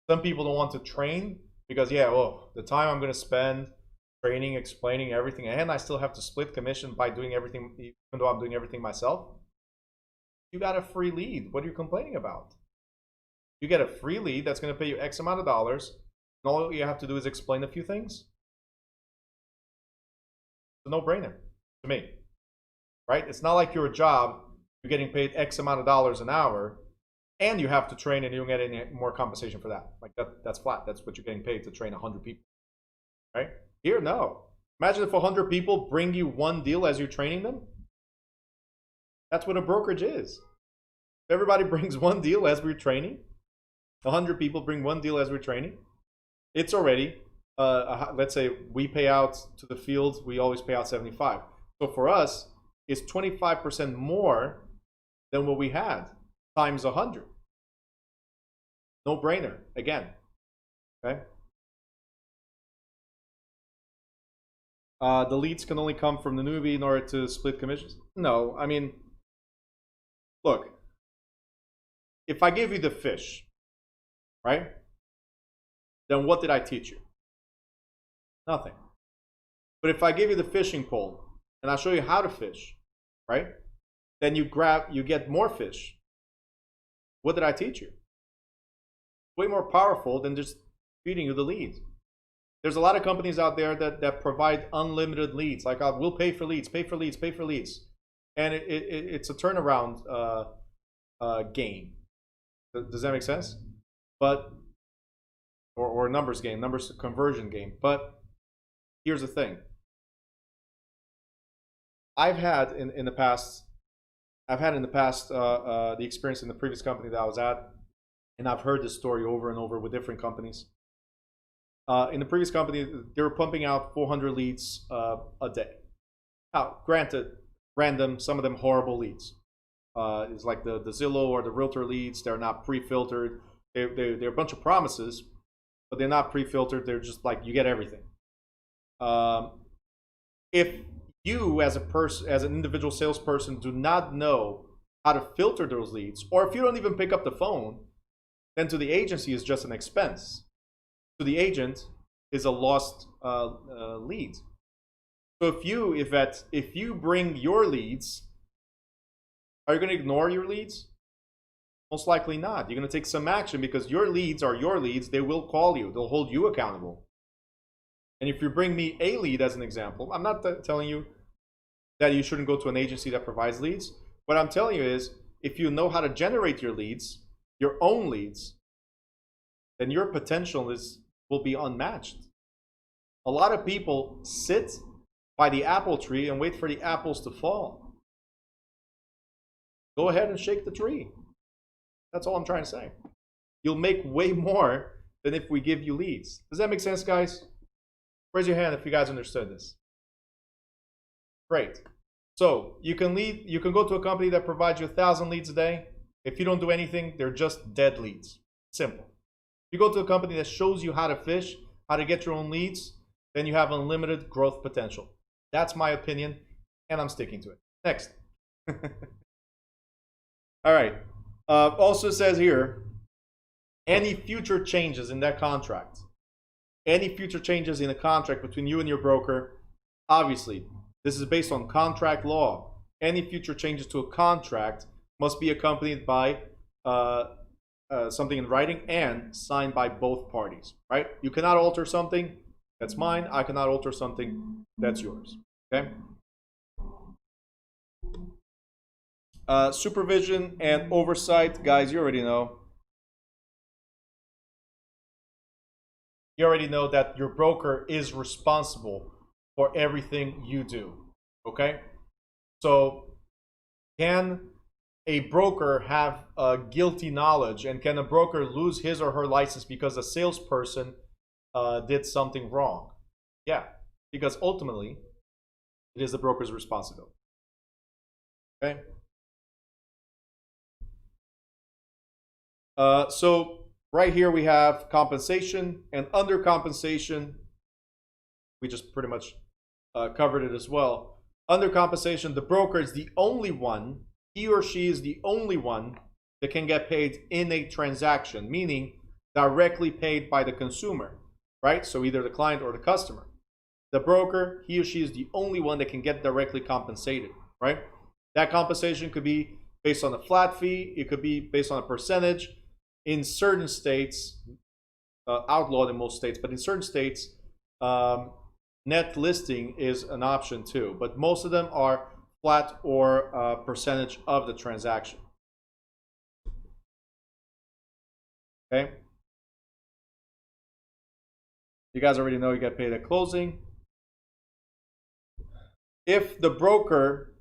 Some people don't want to train because, yeah, well, the time I'm going to spend training, explaining everything, and I still have to split commission by doing everything, even though I'm doing everything myself. You got a free lead. What are you complaining about? You get a free lead that's going to pay you X amount of dollars, and all you have to do is explain a few things. It's a no-brainer to me, right? It's not like your job, you're getting paid X amount of dollars an hour, and you have to train and you don't get any more compensation for that. Like that's flat. That's what you're getting paid to train 100 people, right? Here, no. Imagine if 100 people bring you one deal as you're training them. That's what a brokerage is. If everybody brings one deal as we're training, 100 people bring one deal as we're training, it's already, let's say we pay out to the field, we always pay out 75. So for us, it's 25% more than what we had, times 100. No brainer, again, okay? The leads can only come from the newbie in order to split commissions? No, I mean, look, if I give you the fish, right? Then what did I teach you? Nothing. But if I give you the fishing pole and I show you how to fish, right? Then you get more fish. What did I teach you? Way more powerful than just feeding you the lead. There's a lot of companies out there that provide unlimited leads. Like, we'll pay for leads, pay for leads, pay for leads. And it's a turnaround game. Does that make sense? But, or numbers game, numbers conversion game. But here's the thing. I've had in the past the experience in the previous company that I was at, and I've heard this story over and over with different companies. In the previous company, they were pumping out 400 leads a day. Now, granted, random, some of them horrible leads. It's like the Zillow or the Realtor leads. They're not pre-filtered. They're a bunch of promises, but they're not pre-filtered. They're just like, you get everything. If you as an individual salesperson do not know how to filter those leads, or if you don't even pick up the phone, then to the agency is just an expense. To the agent is a lost lead. So if you bring your leads, are you going to ignore your leads? Most likely not. You're going to take some action because your leads are your leads. They will call you. They'll hold you accountable. And if you bring me a lead as an example, I'm not telling you that you shouldn't go to an agency that provides leads. What I'm telling you is, if you know how to generate your leads, your own leads, then your potential will be unmatched. A lot of people sit by the apple tree and wait for the apples to fall. Go ahead and shake the tree. That's all I'm trying to say. You'll make way more than if we give you leads. Does that make sense, guys? Raise your hand if you guys understood this. Great. So you can go to a company that provides you 1,000 leads a day. If you don't do anything, they're just dead leads. Simple. If you go to a company that shows you how to fish, how to get your own leads, then you have unlimited growth potential. That's my opinion, and I'm sticking to it. Next. All right. Also says here, any future changes in that contract, any future changes in a contract between you and your broker, obviously, this is based on contract law. Any future changes to a contract must be accompanied by something in writing and signed by both parties, right? You cannot alter something that's mine. I cannot alter something that's yours, okay? Supervision and oversight, guys, you already know. You already know that your broker is responsible for everything you do, okay? So can a broker have guilty knowledge, and can a broker lose his or her license because a salesperson did something wrong? Yeah, because ultimately it is the broker's responsibility, okay? So right here we have compensation, and under compensation, we just pretty much covered it as well. Under compensation, the broker is the only one, he or she is the only one that can get paid in a transaction, meaning directly paid by the consumer, right? So either the client or the customer. The broker, he or she is the only one that can get directly compensated, right? That compensation could be based on a flat fee, it could be based on a percentage. In certain states, outlawed in most states, but in certain states, net listing is an option too. But most of them are flat or percentage of the transaction. Okay. You guys already know you get paid at closing. If the broker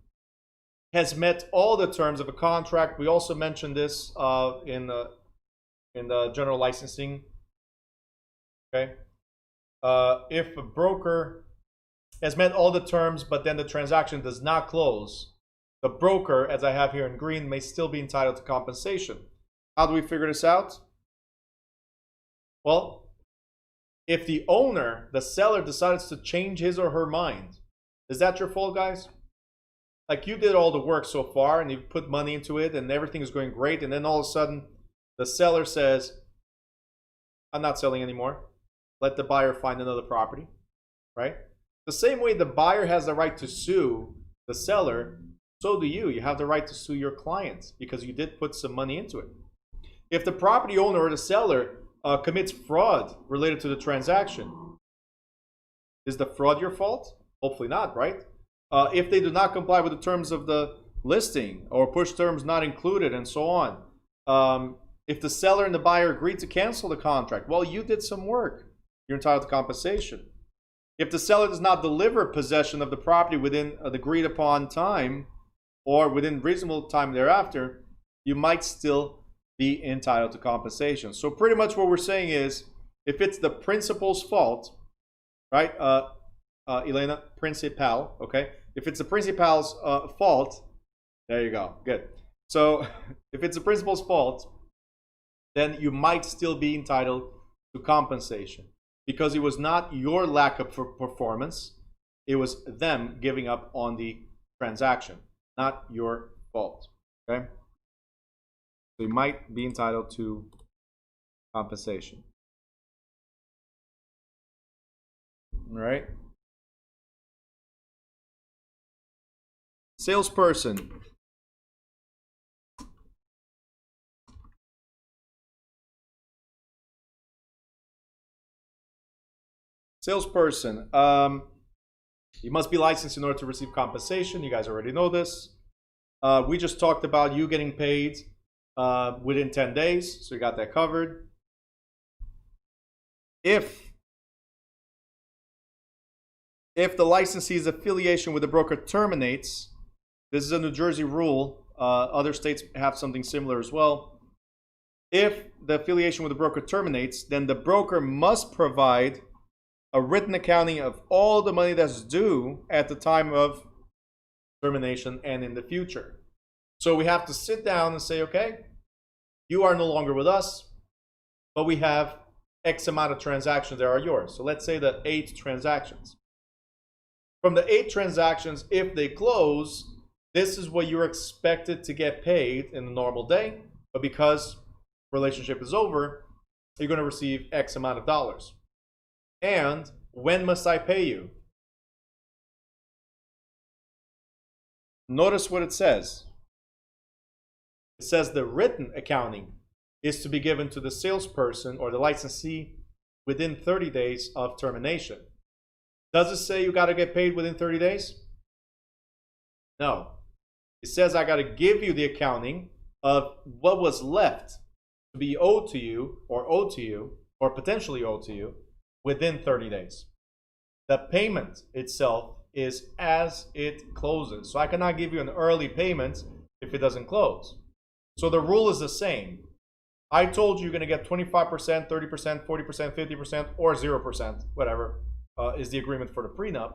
has met all the terms of a contract, we also mentioned this in the general licensing, okay? If a broker has met all the terms, but then the transaction does not close, the broker, as I have here in green, may still be entitled to compensation. How do we figure this out? Well, if the owner, the seller, decides to change his or her mind, is that your fault, guys? Like, you did all the work so far, and you put money into it, and everything is going great, and then all of a sudden, the seller says, I'm not selling anymore. Let the buyer find another property, right? The same way the buyer has the right to sue the seller, so do you. You have the right to sue your client because you did put some money into it. If the property owner or the seller commits fraud related to the transaction, Is the fraud your fault? Hopefully not, right? If they do not comply with the terms of the listing or push terms not included and so on. If the seller and the buyer agreed to cancel the contract, well, you did some work. You're entitled to compensation. If the seller does not deliver possession of the property within the agreed upon time or within reasonable time thereafter, you might still be entitled to compensation. So pretty much what we're saying is, if it's the principal's fault, right, Elena, principal, okay? If it's the principal's fault, there you go, good. So if it's the principal's fault, then you might still be entitled to compensation because it was not your lack of performance, it was them giving up on the transaction, not your fault, okay? So you might be entitled to compensation. All right. Salesperson. Salesperson. You must be licensed in order to receive compensation. You guys already know this. We just talked about you getting paid within 10 days, so you got that covered. If the licensee's affiliation with the broker terminates, this is a New Jersey rule. Other states have something similar as well. If the affiliation with the broker terminates, then the broker must provide a written accounting of all the money that's due at the time of termination and in the future. So we have to sit down and say, okay, you are no longer with us, but we have X amount of transactions that are yours. So let's say the 8 transactions. From the 8 transactions, if they close, this is what you're expected to get paid in the normal day. But because relationship is over, you're going to receive X amount of dollars. And when must I pay you? Notice what it says. It says the written accounting is to be given to the salesperson or the licensee within 30 days of termination. Does it say you got to get paid within 30 days? No. It says I got to give you the accounting of what was left to be owed to you or potentially owed to you within 30 days. The payment itself is as it closes. So I cannot give you an early payment if it doesn't close. So the rule is the same. I told you you're going to get 25%, 30%, 40%, 50%, or 0%, whatever is the agreement for the prenup.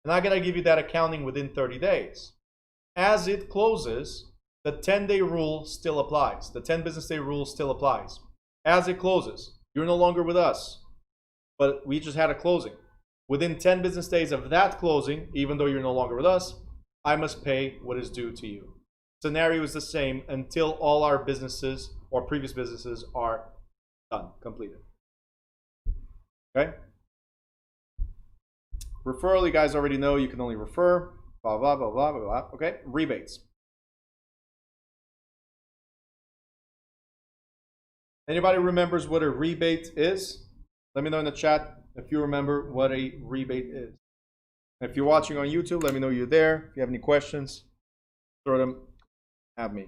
And I'm going to give you that accounting within 30 days. As it closes, the 10-day rule still applies. The 10 business day rule still applies. As it closes, you're no longer with us, but we just had a closing. Within 10 business days of that closing, even though you're no longer with us, I must pay what is due to you. Scenario is the same until all our businesses or previous businesses are done, completed. Okay? Referral, you guys already know you can only refer. Blah, blah, blah, blah, blah, blah. Okay? Rebates. Anybody remembers what a rebate is? Let me know in the chat if you remember what a rebate is. And if you're watching on YouTube, let me know you're there. If you have any questions, throw them at me.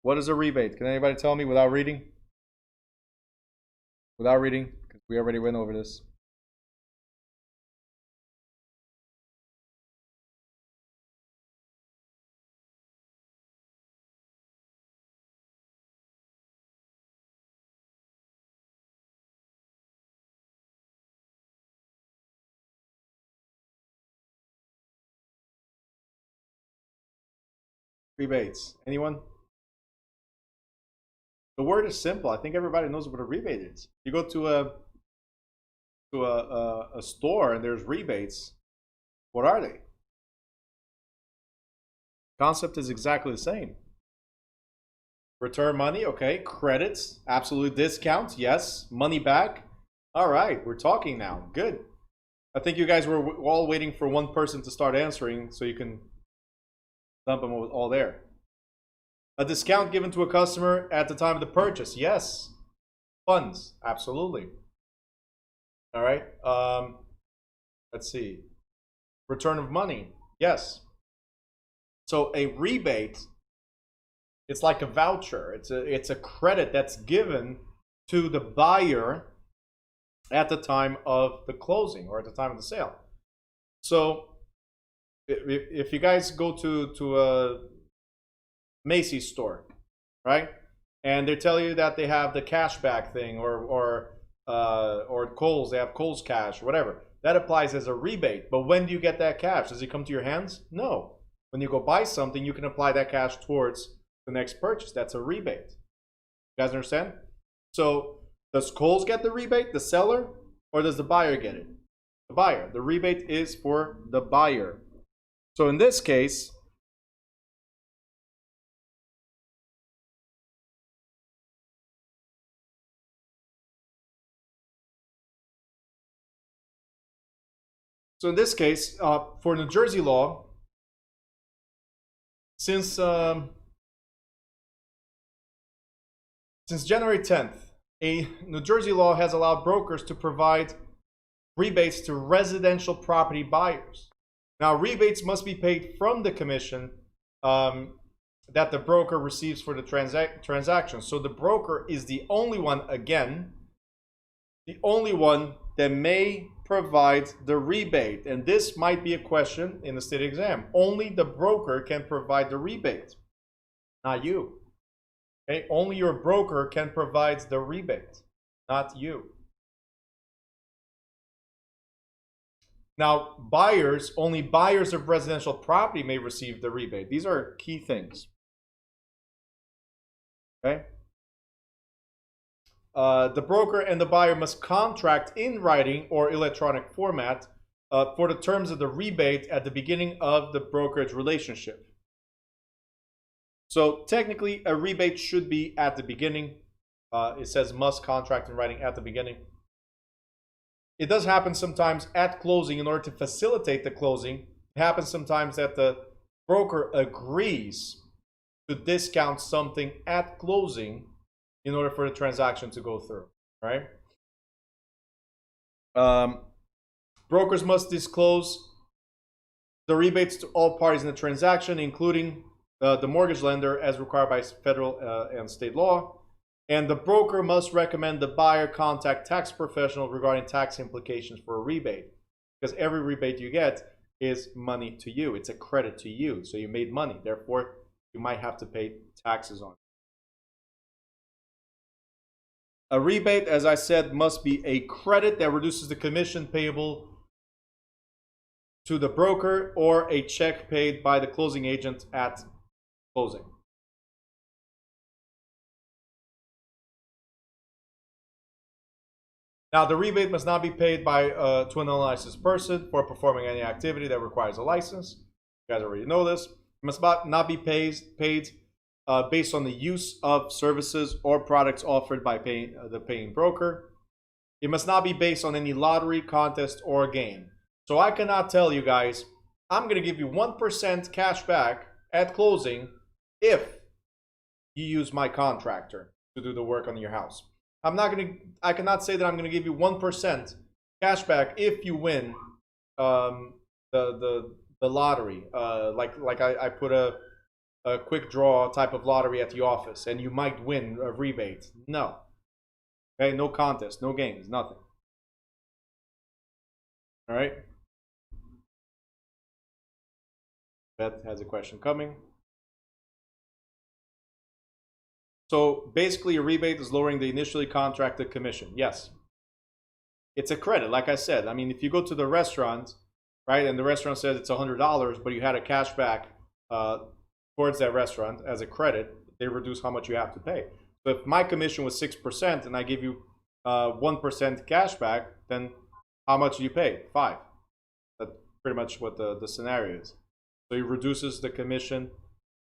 What is a rebate? Can anybody tell me without reading? Without reading, because we already went over this. Rebates. Anyone? The word is simple. I think everybody knows what a rebate is. You go to a store and there's rebates. What are they? Concept is exactly the same. Return money, okay. Credits, absolute discounts, yes. Money back. All right, we're talking now. Good. I think you guys were all waiting for one person to start answering so you can dump them all there. A discount given to a customer at the time of the purchase. Yes. Funds. Absolutely. All right. Let's see. Return of money. Yes. So a rebate, it's like a voucher. It's a credit that's given to the buyer at the time of the closing or at the time of the sale. So if you guys go to a Macy's store, right, and they tell you that they have the cashback thing, or Kohl's, they have Kohl's cash, or whatever, that applies as a rebate. But when do you get that cash? Does it come to your hands? No. When you go buy something, you can apply that cash towards the next purchase. That's a rebate. You guys understand? So does Kohl's get the rebate, the seller, or does the buyer get it? The buyer. The rebate is for the buyer. So in this case, for New Jersey law, since January 10th, a New Jersey law has allowed brokers to provide rebates to residential property buyers. Now, rebates must be paid from the commission that the broker receives for the transaction. So the broker is the only one, again, the only one that may provide the rebate. And this might be a question in the state exam. Only the broker can provide the rebate, not you. Okay? Only your broker can provide the rebate, not you. Now, only buyers of residential property may receive the rebate. These are key things. Okay? The broker and the buyer must contract in writing or electronic format for the terms of the rebate at the beginning of the brokerage relationship. So technically, a rebate should be at the beginning. It says must contract in writing at the beginning. It does happen sometimes at closing in order to facilitate the closing. It happens sometimes that the broker agrees to discount something at closing in order for the transaction to go through, right? Brokers must disclose the rebates to all parties in the transaction, including the mortgage lender, as required by federal and state law. And the broker must recommend the buyer contact tax professional regarding tax implications for a rebate, because every rebate you get is money to you. It's a credit to you. So you made money. Therefore, you might have to pay taxes on it. A rebate, as I said, must be a credit that reduces the commission payable to the broker or a check paid by the closing agent at closing. Now, the rebate must not be paid to an unlicensed person for performing any activity that requires a license. You guys already know this. It must not be paid based on the use of services or products offered by the paying broker. It must not be based on any lottery, contest, or game. So I cannot tell you guys, I'm going to give you 1% cash back at closing if you use my contractor to do the work on your house. I cannot say that I'm going to give you 1% cash back if you win the lottery. Like I put a quick draw type of lottery at the office, and you might win a rebate. No. Okay, no contest, no games, nothing. All right. Beth has a question coming. So basically, a rebate is lowering the initially contracted commission. Yes. It's a credit, like I said. I mean, if you go to the restaurant, right, and the restaurant says it's $100, but you had a cash back towards that restaurant as a credit, they reduce how much you have to pay. So if my commission was 6% and I give you 1% cash back, then how much do you pay? 5%. That's pretty much what the scenario is. So it reduces the commission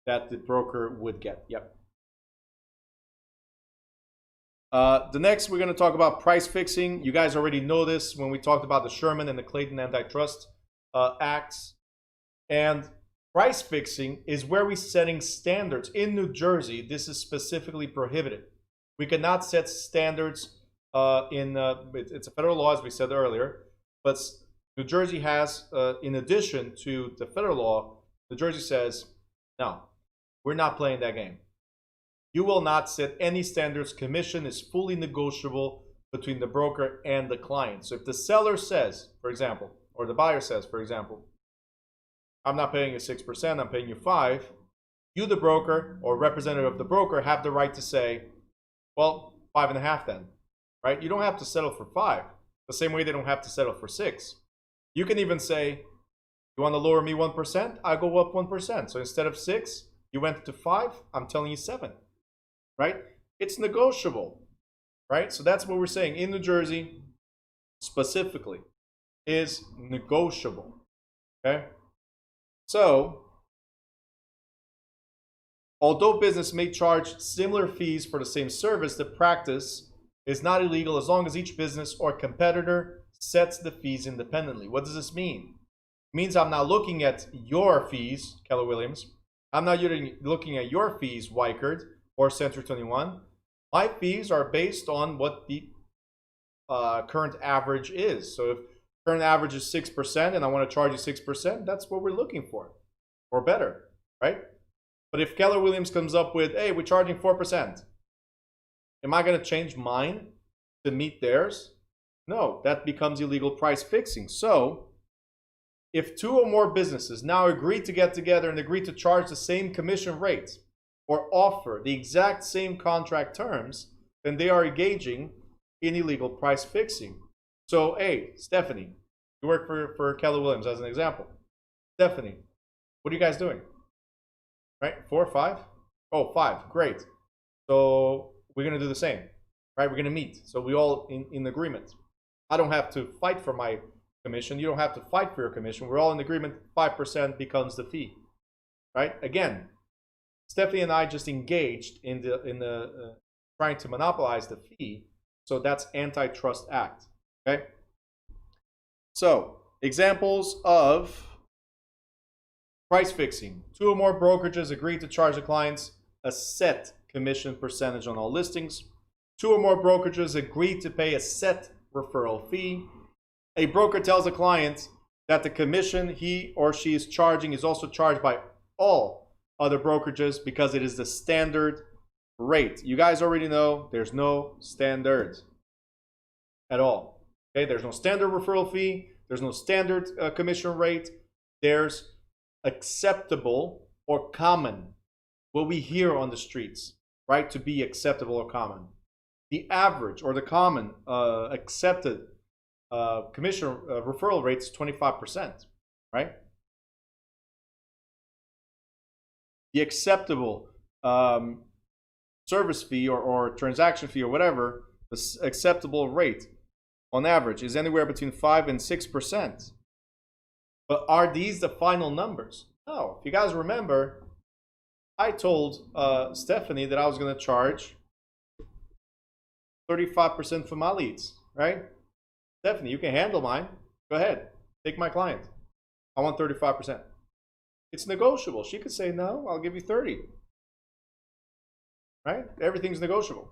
that the broker would get. Yep. The next, we're going to talk about price fixing. You guys already know this when we talked about the Sherman and the Clayton Antitrust Acts. And Price fixing is where we're setting standards. In New Jersey, this is specifically prohibited. We cannot set standards it's a federal law, as we said earlier, but New Jersey has, in addition to the federal law, New Jersey says, no, we're not playing that game. You will not set any standards. Commission is fully negotiable between the broker and the client. So if the seller says, for example, or the buyer says, for example, I'm not paying you 6%, I'm paying you 5%, you, the broker, or representative of the broker, have the right to say, well, 5.5 then, right? You don't have to settle for 5, the same way they don't have to settle for 6. You can even say, you want to lower me 1%? I go up 1%. So instead of 6, you went to 5, I'm telling you 7, right? It's negotiable, right? So that's what we're saying in New Jersey specifically is negotiable, okay? So, although business may charge similar fees for the same service, the practice is not illegal as long as each business or competitor sets the fees independently. What does this mean? It means I'm not looking at your fees, Keller Williams. I'm not looking at your fees, Weichert or Century 21. My fees are based on what the current average is. So if current average is 6% and I want to charge you 6%, that's what we're looking for, or better, right? But if Keller Williams comes up with, hey, we're charging 4%, am I going to change mine to meet theirs? No, that becomes illegal price fixing. So if 2 or more businesses now agree to get together and agree to charge the same commission rate or offer the exact same contract terms, then they are engaging in illegal price fixing. So, hey, Stephanie, you work for Keller Williams as an example. Stephanie, what are you guys doing? Right? 4 or 5? Oh, 5. Great. So we're going to do the same, right? We're going to meet. So we all in agreement. I don't have to fight for my commission. You don't have to fight for your commission. We're all in agreement. 5% becomes the fee, right? Again, Stephanie and I just engaged in the trying to monopolize the fee. So that's Antitrust Act. Okay. So examples of price fixing: 2 or more brokerages agree to charge the clients a set commission percentage on all listings. 2 or more brokerages agree to pay a set referral fee. A broker tells a client that the commission he or she is charging is also charged by all other brokerages because it is the standard rate. You guys already know there's no standard at all. Okay, there's no standard referral fee. There's no standard commission rate. There's acceptable or common, what we hear on the streets, right? To be acceptable or common. The average or the common accepted commission referral rate is 25%, right? The acceptable service fee or transaction fee or whatever, the acceptable rate on average is anywhere between 5 and 6%. But are these the final numbers? No. If you guys remember, I told Stephanie that I was going to charge 35% for my leads, right? Stephanie, you can handle mine. Go ahead. Take my client. I want 35%. It's negotiable. She could say, no, I'll give you 30. Right? Everything's negotiable.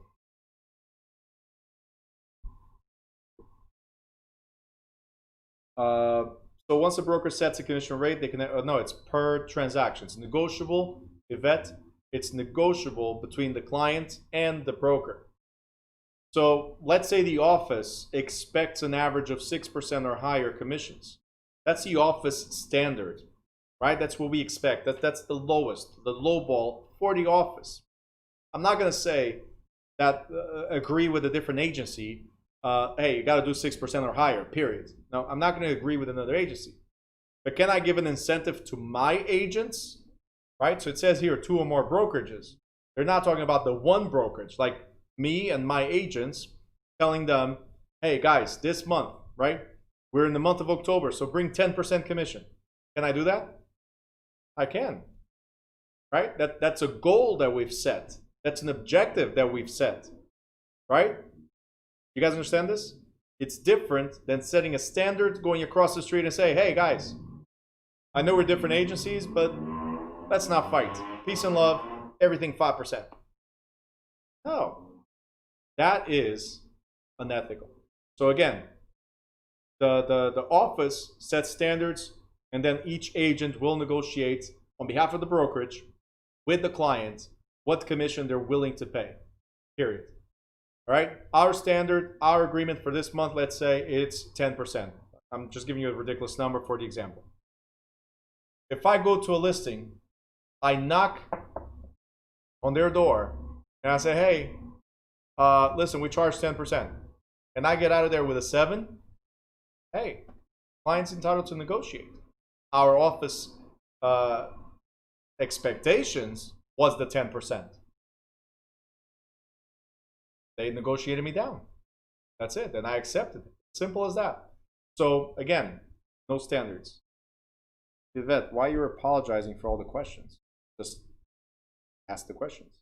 So once a broker sets a commission rate, they can, no, it's per transaction. It's negotiable, Yvette. It's negotiable between the client and the broker. So let's say the office expects an average of 6% or higher commissions. That's the office standard, right? That's what we expect. That's the lowest, the low ball for the office. I'm not going to say that agree with a different agency. Hey, you got to do 6% or higher, period. No, I'm not going to agree with another agency. But can I give an incentive to my agents? Right? So it says here 2 or more brokerages. They're not talking about the one brokerage, like me and my agents telling them, hey guys, this month, right? We're in the month of October, so bring 10% commission. Can I do that? I can. Right? That's a goal that we've set. That's an objective that we've set. Right? You guys understand this? It's different than setting a standard, going across the street and say, hey guys, I know we're different agencies, but Let's not fight. Peace and love, everything 5%. No, that is unethical. So again, the office sets standards, and then each agent will negotiate on behalf of the brokerage with the client what commission they're willing to pay, period. All right, our standard, our agreement for this month, let's say it's 10%. I'm just giving you a ridiculous number for the example. If I go to a listing, I knock on their door and I say, hey, listen, we charge 10%. And I get out of there with a 7, hey, client's entitled to negotiate. Our office expectations was the 10%. They negotiated me down. That's it, and I accepted it. Simple as that. So again, no standards. Yvette, why you're apologizing for all the questions? Just ask the questions.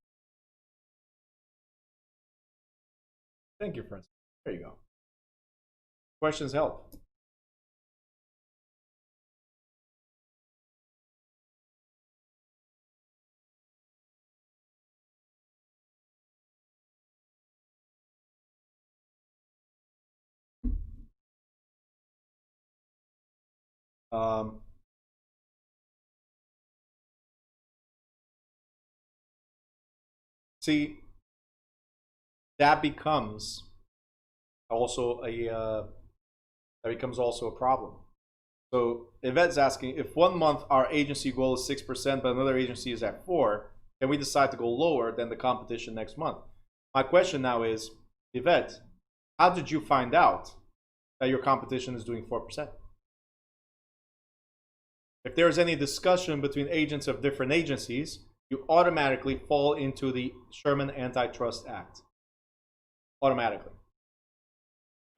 Thank you, friends. There you go. Questions help. See, that becomes also a problem. So Yvette's asking, if 1 month our agency goal is 6%, but another agency is at 4%, and we decide to go lower than the competition next month. My question now is, Yvette, how did you find out that your competition is doing 4%? If there's any discussion between agents of different agencies, you automatically fall into the Sherman Antitrust Act. Automatically.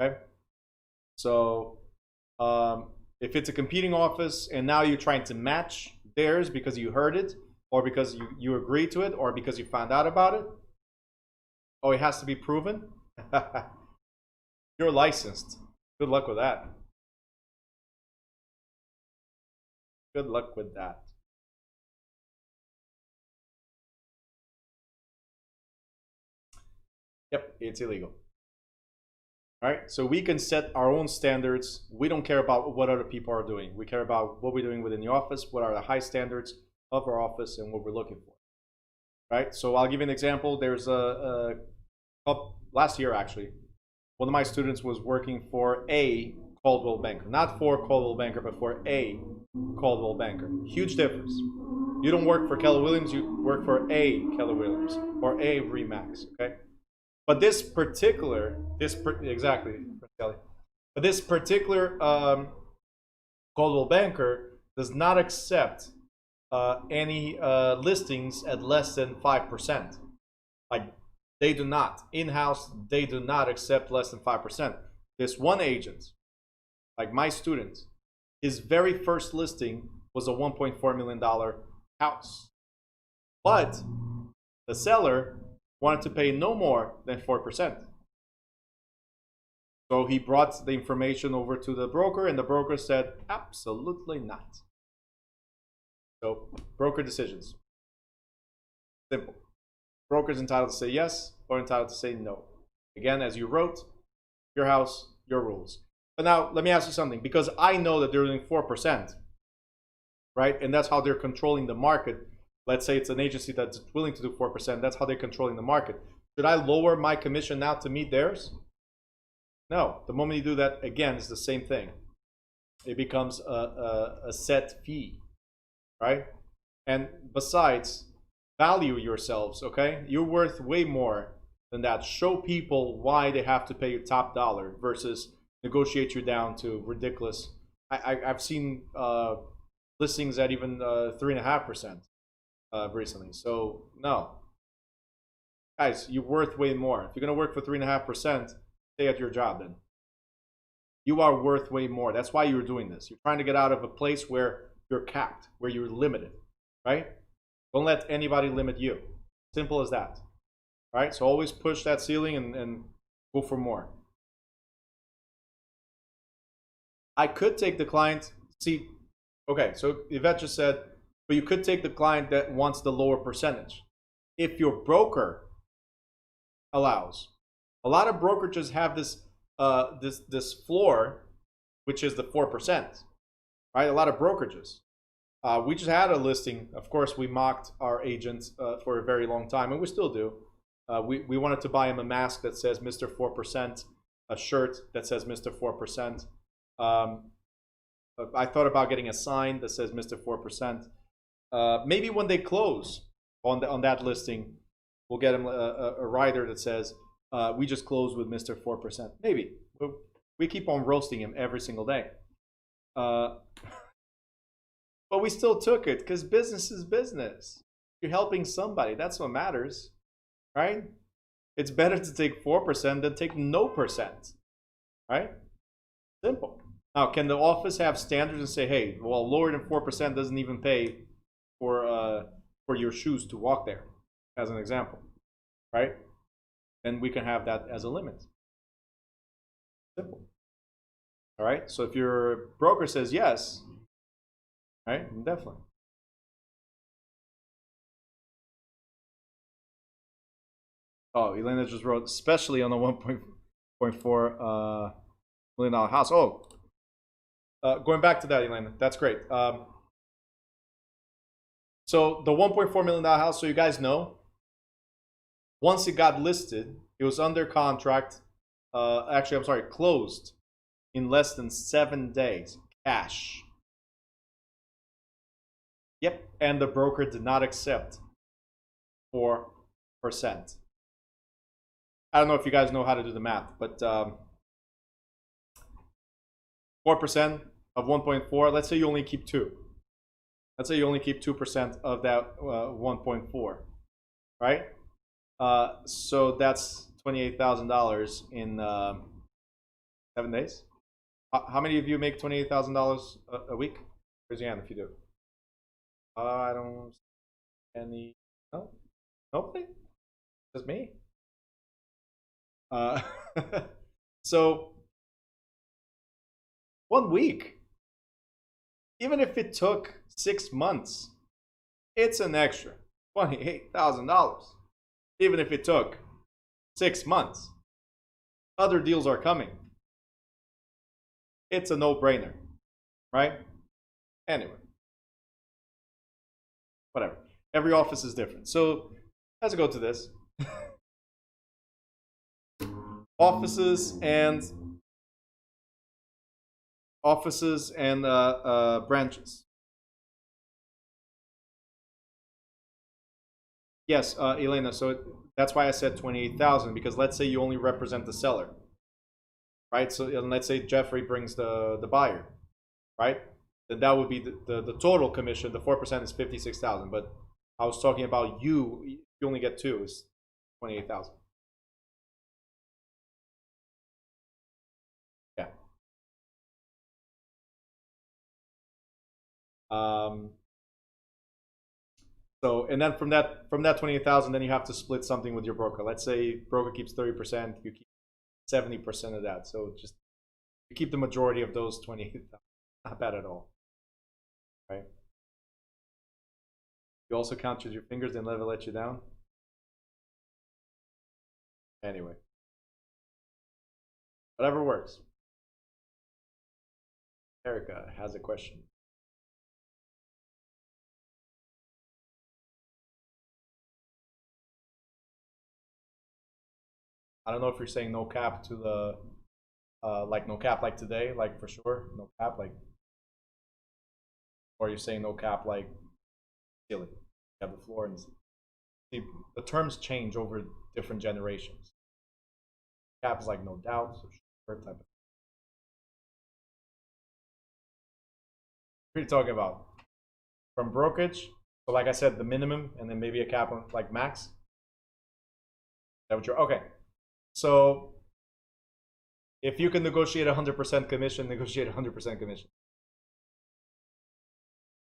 Okay? So if it's a competing office and now you're trying to match theirs because you heard it, or because you agreed to it, or because you found out about it, oh, it has to be proven? You're licensed. Good luck with that. Good luck with that. Yep, it's illegal. All right, so we can set our own standards. We don't care about what other people are doing. We care about what we're doing within the office, what are the high standards of our office, and what we're looking for. Right, so I'll give you an example. There's last year actually, one of my students was working for a Coldwell Banker, not for Coldwell Banker, but for a Coldwell Banker. Huge difference. You don't work for Keller Williams, you work for a Keller Williams or a Remax, okay? But this particular, exactly, Kelly. But this particular Coldwell Banker does not accept any listings at less than 5%. Like, they do not. In-house, they do not accept less than 5%. This one agent, like my student, his very first listing was a $1.4 million house. But the seller wanted to pay no more than 4%. So he brought the information over to the broker, and the broker said, absolutely not. So, broker decisions. Simple. Broker's entitled to say yes or entitled to say no. Again, as you wrote, your house, your rules. But now, let me ask you something. Because I know that they're doing 4%, right? And that's how they're controlling the market. Let's say it's an agency that's willing to do 4%. That's how they're controlling the market. Should I lower my commission now to meet theirs? No. The moment you do that, again, it's the same thing. It becomes a set fee, right? And besides, value yourselves, okay? You're worth way more than that. Show people why they have to pay you top dollar versus negotiate you down to ridiculous. I've seen listings at even 3.5%. Recently. So no, guys, you're worth way more. If you're gonna work for 3.5%, stay at your job then. You are worth way more. That's why you're doing this. You're trying to get out of a place where you're capped, where you're limited, right? Don't let anybody limit you. Simple as that. All right, so always push that ceiling and go for more. I could take the client. See, okay, so Yvette just said, But you could take the client that wants the lower percentage. If your broker allows, a lot of brokerages have this floor, which is the 4%, right? A lot of brokerages. We just had a listing. Of course, we mocked our agents for a very long time, and we still do. We wanted to buy him a mask that says Mr. 4%, a shirt that says Mr. 4%. I thought about getting a sign that says Mr. 4%. Maybe when they close on that listing, we'll get him a rider that says, we just closed with Mr. 4%. Maybe. We keep on roasting him every single day. But we still took it because business is business. You're helping somebody. That's what matters, right? It's better to take 4% than take no percent, right? Simple. Now, can the office have standards and say, hey, well, lower than 4% doesn't even pay for your shoes to walk there, as an example, right? Then we can have that as a limit. Simple. All right. So if your broker says yes, right, definitely. Oh, Elena just wrote, especially on the $1.4 million house. Oh, going back to that, Elena, that's great. So the $1.4 million house, so you guys know, once it got listed, it was under contract. Actually, I'm sorry, closed in less than 7 days, cash. Yep, and the broker did not accept 4%. I don't know if you guys know how to do the math, but 4% of 1.4, let's say you only keep 2. Let's say you only keep 2% of that 1.4, right? So that's $28,000 in 7 days. How many of you make $28,000 a week? Raise your hand if you do. I don't see any. No, nobody. Just me. So 1 week, even if it took 6 months, it's an extra $28,000. Even if it took 6 months, other deals are coming. It's a no-brainer, right? Anyway, whatever. Every office is different. So let's go to this. Offices and branches. Yes, Elena. So that's why I said 28,000, because let's say you only represent the seller, right? So and let's say Jeffrey brings the buyer, right? Then that would be the total commission. The 4% is 56,000. But I was talking about you. You only get 2. Is 28,000. Yeah. So and then from that 28,000, then you have to split something with your broker. Let's say broker keeps 30%, you keep 70% of that. So just you keep the majority of those 28,000. Not bad at all, right? You also count with your fingers and never let you down. Anyway, whatever works. Erica has a question. I don't know if you're saying no cap to the like no cap like today, like for sure, no cap like, or you're saying no cap like silly. You have the floor and see, the terms change over different generations. Cap is like no doubt, so sure type of. What are you talking about? From brokerage? So like I said, the minimum and then maybe a cap on like max? Is that what you're okay. So if you can negotiate 100% commission, negotiate 100% commission.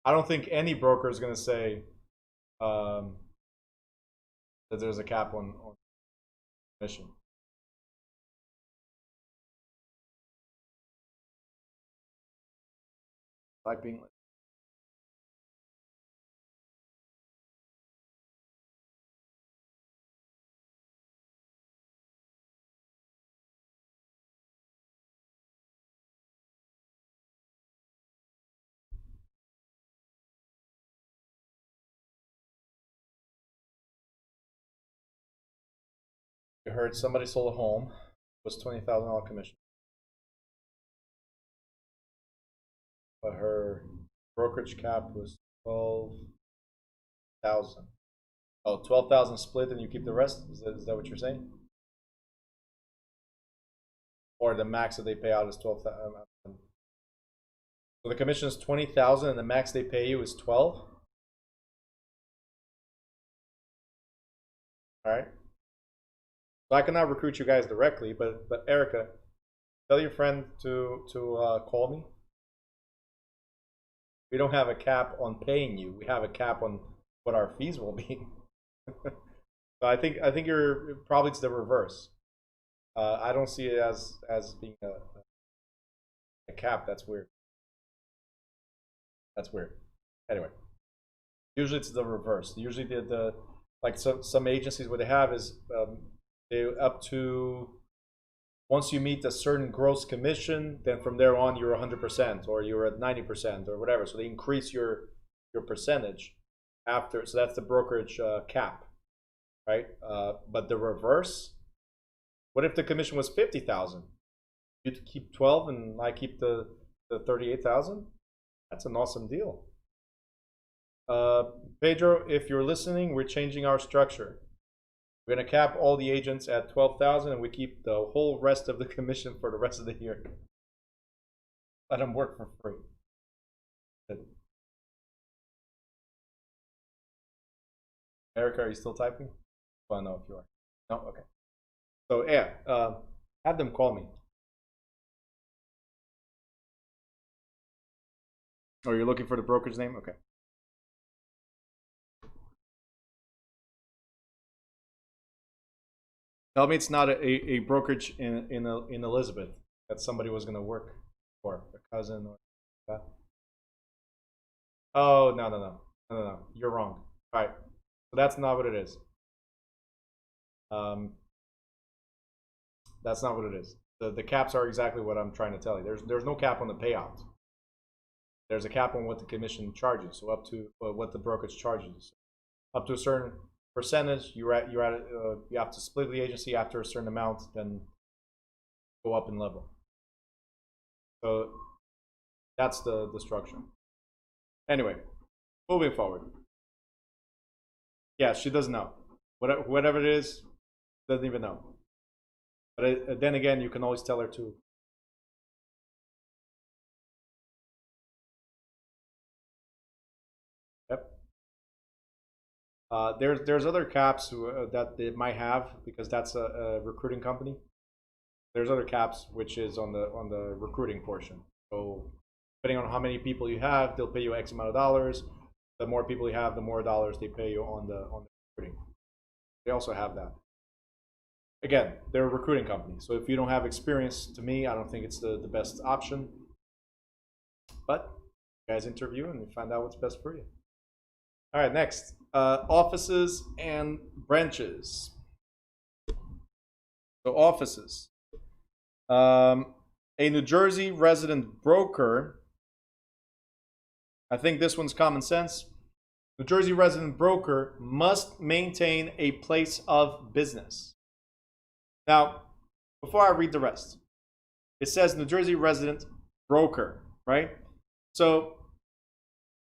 I don't think any broker is going to say that there's a cap on commission. Typing. You heard somebody sold a home, was $20,000 commission, but her brokerage cap was 12,000. Oh, 12,000 split, and you keep the rest. Is that what you're saying? Or the max that they pay out is 12,000. So the commission is 20,000, and the max they pay you is 12. All right. So I cannot recruit you guys directly, but Erica, tell your friend to call me. We don't have a cap on paying you. We have a cap on what our fees will be. So I think you're probably it's the reverse. I don't see it as being a cap. That's weird. That's weird. Anyway, usually it's the reverse. Usually the like some agencies, what they have is they up to, once you meet a certain gross commission, then from there on you're 100% or you're at 90% or whatever. So they increase your percentage after. So that's the brokerage cap, right? But the reverse, what if the commission was 50,000? You'd keep 12 and I keep the 38,000? That's an awesome deal. Pedro, if you're listening, we're changing our structure. We're going to cap all the agents at 12,000 and we keep the whole rest of the commission for the rest of the year. Let them work for free. Good. Erica, are you still typing? Oh, I know if you are. No? Okay. So, yeah, have them call me. Oh, you're looking for the broker's name? Okay. Tell me it's not a brokerage in Elizabeth that somebody was going to work for, a cousin or that. Oh, no. You're wrong. All right. So that's not what it is. That's not what it is. The caps are exactly what I'm trying to tell you. There's no cap on the payout. There's a cap on what the commission charges, so up to what the brokerage charges. Up to a certain percentage, you have to split the agency after a certain amount, then go up in level. So that's the structure. Anyway, moving forward. Yeah, she doesn't know. Whatever it is, doesn't even know. But then again, you can always tell her to. Yep. There's other caps that they might have because that's a recruiting company. There's other caps which is on the recruiting portion. So depending on how many people you have, they'll pay you X amount of dollars. The more people you have, the more dollars they pay you on the recruiting. They also have that. Again, they're a recruiting company. So if you don't have experience, to me, I don't think it's the best option. But you guys interview and you find out what's best for you. All right, next. Offices and branches. So offices. A New Jersey resident broker. I think this one's common sense. New Jersey resident broker must maintain a place of business. Now, before I read the rest, it says New Jersey resident broker, right? So,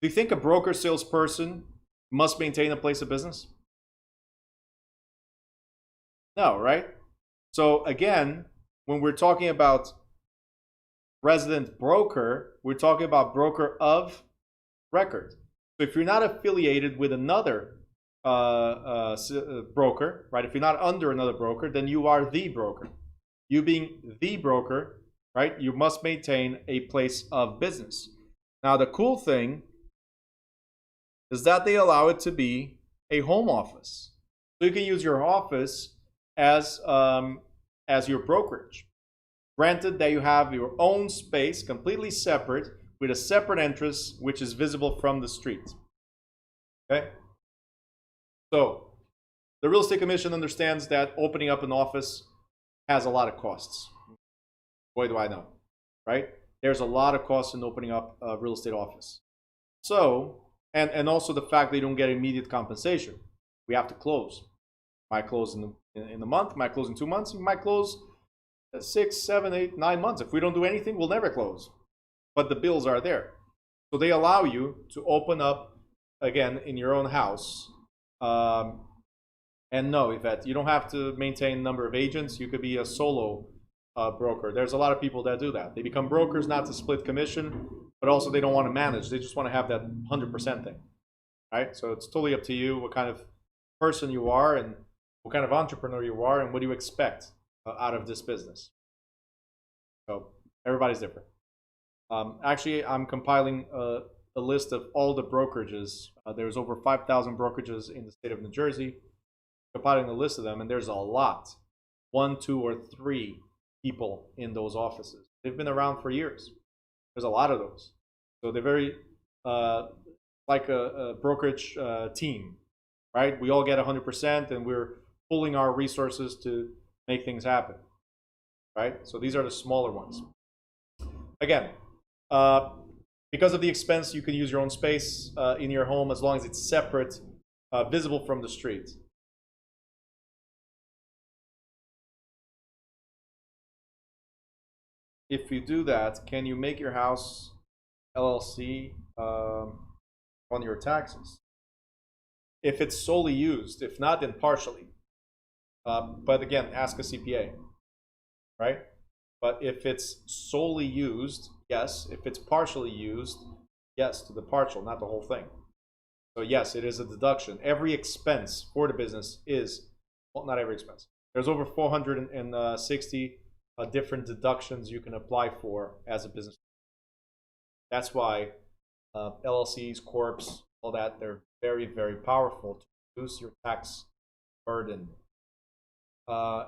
do you think a broker salesperson must maintain a place of business? No, right? So again, when we're talking about resident broker, we're talking about broker of record. So if you're not affiliated with another broker, right? If you're not under another broker, then you are the broker. You being the broker, right? You must maintain a place of business. Now the cool thing is that they allow it to be a home office. So you can use your office as your brokerage. Granted that you have your own space, completely separate, with a separate entrance, which is visible from the street. Okay? So, the Real Estate Commission understands that opening up an office has a lot of costs. Boy, do I know, right? There's a lot of costs in opening up a real estate office. So, and also the fact they don't get immediate compensation. We have to close. Might close in a month, might close in 2 months, we might close 6, 7, 8, 9 months. If we don't do anything, we'll never close. But the bills are there. So they allow you to open up, again, in your own house. And no, Yvette, you don't have to maintain a number of agents. You could be a solo broker. There's a lot of people that do that. They become brokers not to split commission, but also they don't want to manage. They just want to have that 100% thing, right? So it's totally up to you what kind of person you are and what kind of entrepreneur you are and what do you expect out of this business. So everybody's different. Actually, I'm compiling a list of all the brokerages. There's over 5,000 brokerages in the state of New Jersey. Compiling a list of them, and there's a lot. 1, 2, or 3 people in those offices. They've been around for years. There's a lot of those. So they're very like a brokerage team, right? We all get 100%, and we're pooling our resources to make things happen, right? So these are the smaller ones. Again, because of the expense, you can use your own space in your home as long as it's separate, visible from the street. If you do that, can you make your house LLC on your taxes? If it's solely used, if not, then partially. But again, ask a CPA, right? But if it's solely used, yes. If it's partially used, yes, to the partial, not the whole thing. So yes, it is a deduction. Every expense for the business is, well, not every expense. There's over 460 different deductions you can apply for as a business. That's why LLCs, corps, all that, they're very, very powerful to reduce your tax burden.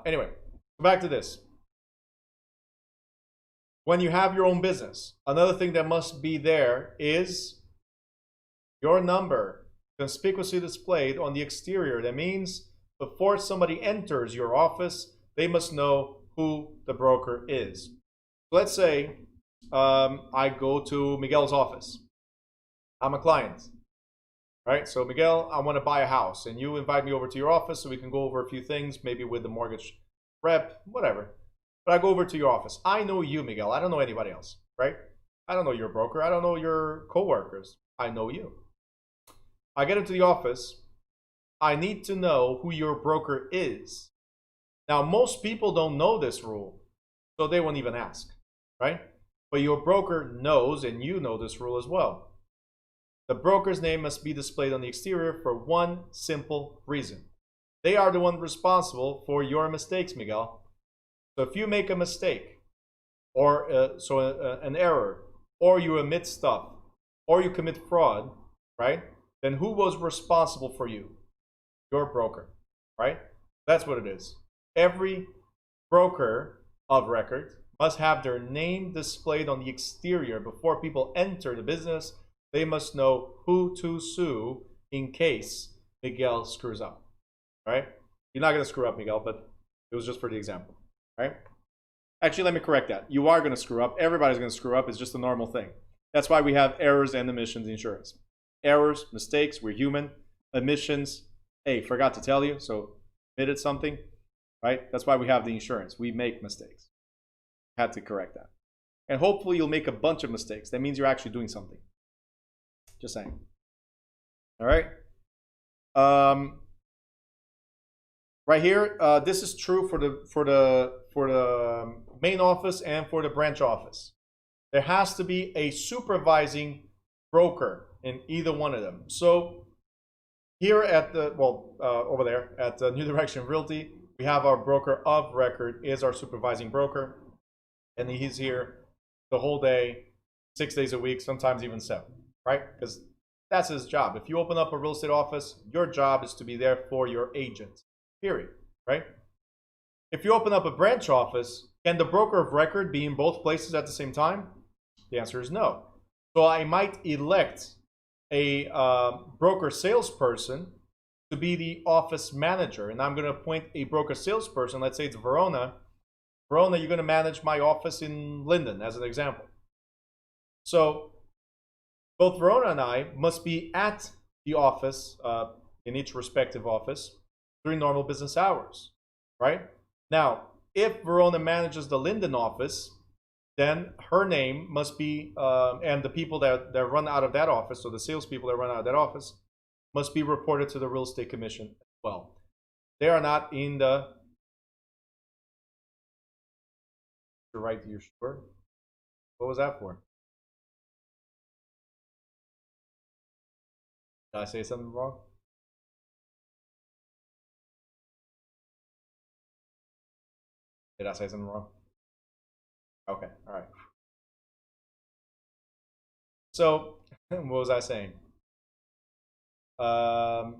Anyway, back to this. When you have your own business, another thing that must be there is your number conspicuously displayed on the exterior. That means before somebody enters your office, they must know who the broker is. Let's say I go to Miguel's office. I'm a client, right? So Miguel, I want to buy a house, and you invite me over to your office so we can go over a few things, maybe with the mortgage rep, whatever. But I go over to your office. I know you, Miguel. I don't know anybody else, right? I don't know your broker. I don't know your coworkers. I know you. I get into the office. I need to know who your broker is. Now, most people don't know this rule, so they won't even ask, right? But your broker knows, and you know this rule as well. The broker's name must be displayed on the exterior for one simple reason. They are the one responsible for your mistakes, Miguel. So if you make a mistake, or an error, or you omit stuff, or you commit fraud, right? Then who was responsible for you? Your broker, right? That's what it is. Every broker of record must have their name displayed on the exterior before people enter the business. They must know who to sue in case Miguel screws up, right? You're not going to screw up, Miguel, but it was just for the example, right? Actually, let me correct that. You are going to screw up. Everybody's going to screw up. It's just a normal thing. That's why we have errors and omissions insurance. Errors, mistakes, we're human. Omissions, hey, forgot to tell you, so omitted something, right? That's why we have the insurance. We make mistakes. Had to correct that. And hopefully you'll make a bunch of mistakes. That means you're actually doing something. Just saying. All right. Right here, this is true for the main office and for the branch office. There has to be a supervising broker in either one of them. So here at the, over there at New Direction Realty, we have our broker of record is our supervising broker. And he's here the whole day, 6 days a week, sometimes even 7, right? Because that's his job. If you open up a real estate office, your job is to be there for your agent, period, right? If you open up a branch office, can the broker of record be in both places at the same time? The answer is no. So I might elect a broker salesperson to be the office manager, and I'm going to appoint a broker salesperson. Let's say it's Verona. Verona, you're going to manage my office in Linden, as an example. So both Verona and I must be at the office, in each respective office, during normal business hours, right? Now, if Verona manages the Linden office, then her name must be, and the people that run out of that office, so the salespeople that run out of that office, must be reported to the Real Estate Commission as well. They are not in the. You're right, you're sure? What was that for? Did I say something wrong? Did I say something wrong? Okay, all right. So, what was I saying? So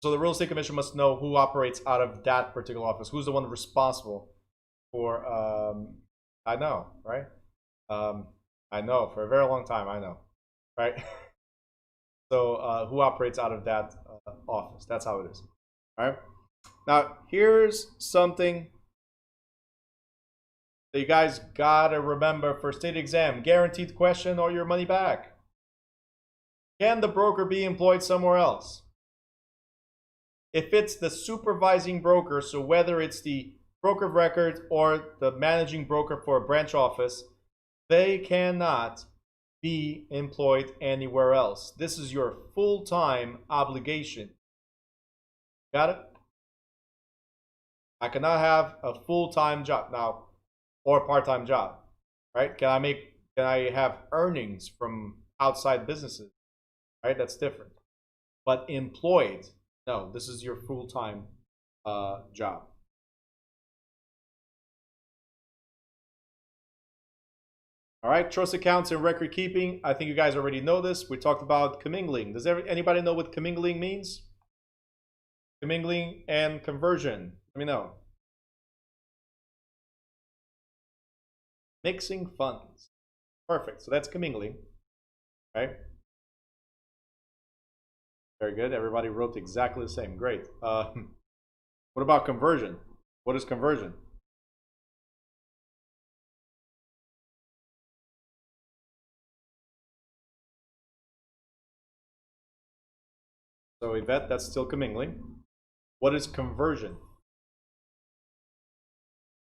the Real Estate Commission must know who operates out of that particular office. Who's the one responsible for? I know, right? I know for a very long time. I know, right? So who operates out of that office? That's how it is. All right. Now here's something that you guys gotta remember for state exam: guaranteed question or your money back. Can the broker be employed somewhere else? If it's the supervising broker, so whether it's the broker of record or the managing broker for a branch office, they cannot be employed anywhere else. This is your full-time obligation. Got it? I cannot have a full-time job now or a part-time job, right? Can I have earnings from outside businesses, right? That's different. But employed, no, this is your full-time job. All right, trust accounts and record keeping. I think you guys already know this. We talked about commingling. Does anybody know what commingling means? Commingling and conversion. Let me know. Mixing funds. Perfect. So that's commingling, right? Very good. Everybody wrote exactly the same. Great. What about conversion? What is conversion? So Yvette, that's still commingling. What is conversion?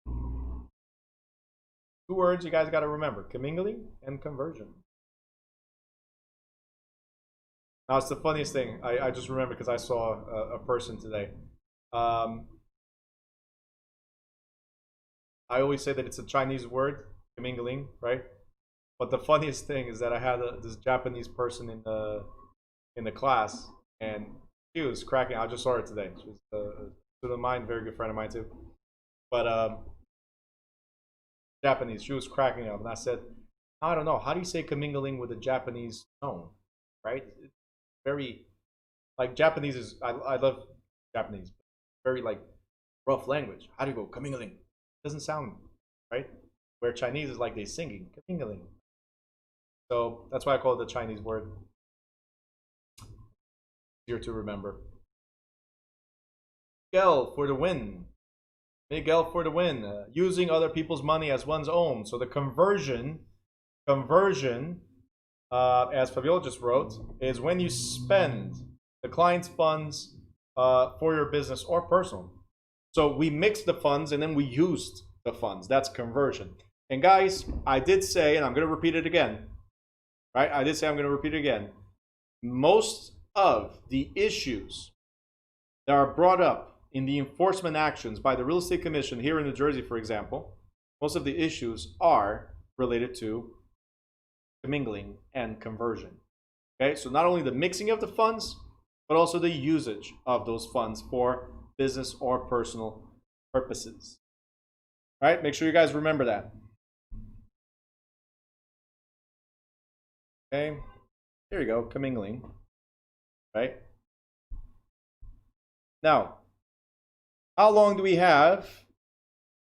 2 words you guys got to remember: commingling and conversion. Now, it's the funniest thing. I just remember because I saw a person today. I always say that it's a Chinese word, commingling, right? But the funniest thing is that I had this Japanese person in the class, and she was cracking. I just saw her today. She was a student of mine, very good friend of mine too. But Japanese, she was cracking up, and I said, I don't know, how do you say commingling with a Japanese tone, right? It's very like Japanese is. I love Japanese, very like rough language. How do you go commingling? Doesn't sound right. Where Chinese is like they singing commingling. So that's why I call it the Chinese word. Easier to remember. Miguel for the win. Miguel for the win. Using other people's money as one's own. So the conversion, as Fabiola just wrote, is when you spend the client's funds for your business or personal. So we mixed the funds and then we used the funds. That's conversion. And guys, I did say, and I'm going to repeat it again, right? I did say I'm going to repeat it again. Most of the issues that are brought up in the enforcement actions by the Real Estate Commission here in New Jersey, for example, most of the issues are related to commingling and conversion. Okay, so not only the mixing of the funds, but also the usage of those funds for business or personal purposes. All right, make sure you guys remember that. Okay, here you go, commingling, right? Now, how long do we have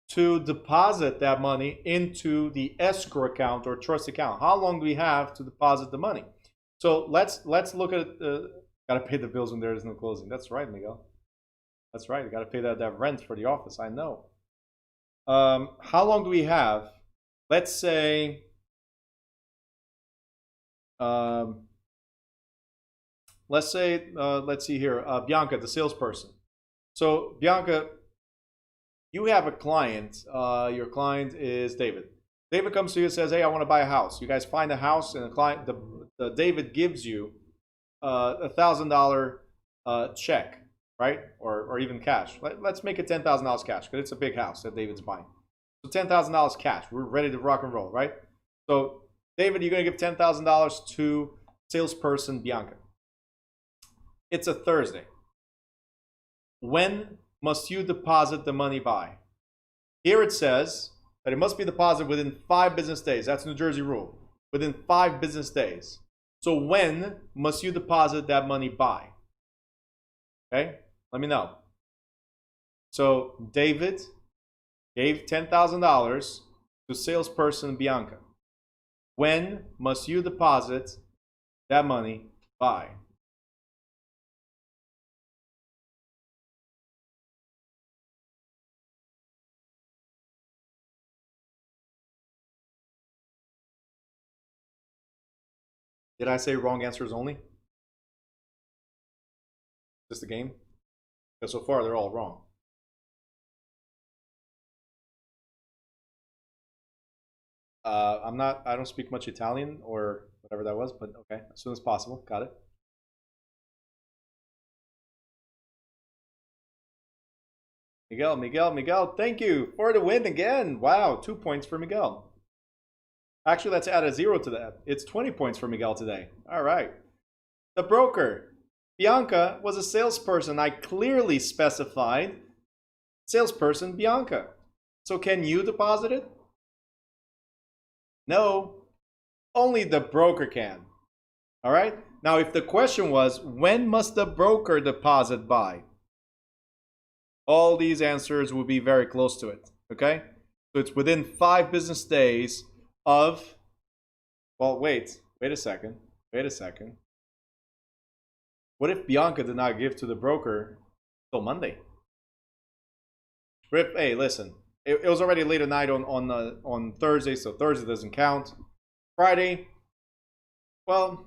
to deposit that money into the escrow account or trust account? How long do we have to deposit the money? So let's look at gotta pay the bills when there is no closing. That's right, Miguel. That's right. You gotta pay that rent for the office. I know. How long do we have? Let's say let's say, let's see here, Bianca, the salesperson. So Bianca, you have a client. Your client is David. David comes to you and says, "Hey, I want to buy a house." You guys find a house, and the David gives you $1,000 check, right? Or even cash. Let's make it $10,000 cash because it's a big house that David's buying. So $10,000 cash. We're ready to rock and roll, right? So David, you're going to give $10,000 to salesperson Bianca. It's a Thursday. When must you deposit the money by? Here it says that it must be deposited within 5 business days. That's New Jersey rule. Within 5 business days. So when must you deposit that money by? Okay, let me know. So David gave $10,000 to salesperson Bianca. When must you deposit that money by? Did I say wrong answers only? Just a game? Because so far they're all wrong. I don't speak much Italian or whatever that was, but okay, as soon as possible. Got it. Miguel, thank you for the win again. Wow, 2 points for Miguel. Actually, let's add a 0 to that. It's 20 points for Miguel today. All right. The broker. Bianca was a salesperson. I clearly specified salesperson Bianca. So can you deposit it? No. Only the broker can. All right. Now, if the question was, when must the broker deposit by? All these answers will be very close to it. Okay. So it's within 5 business days of, well, wait a second. What if Bianca did not give to the broker till Monday? Rip, hey, listen, it was already late at night on Thursday, so Thursday doesn't count. Friday, well,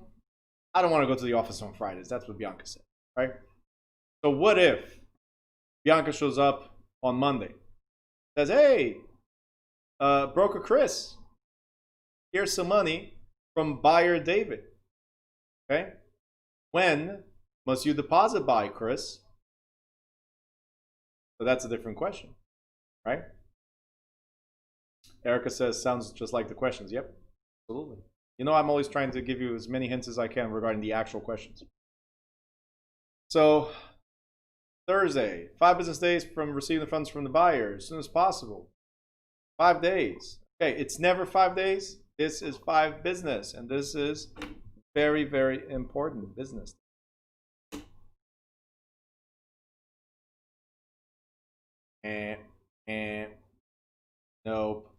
I don't want to go to the office on Fridays. That's what Bianca said, right? So what if Bianca shows up on Monday, says, "Hey, broker Chris, here's some money from buyer David." Okay? When must you deposit by, Chris? So that's a different question, right? Erica says, sounds just like the questions. Yep, absolutely. You know, I'm always trying to give you as many hints as I can regarding the actual questions. So, Thursday, 5 business days from receiving the funds from the buyer, as soon as possible. 5 days. Okay, it's never 5 days. This is 5 business, and this is very, very important business. Nope.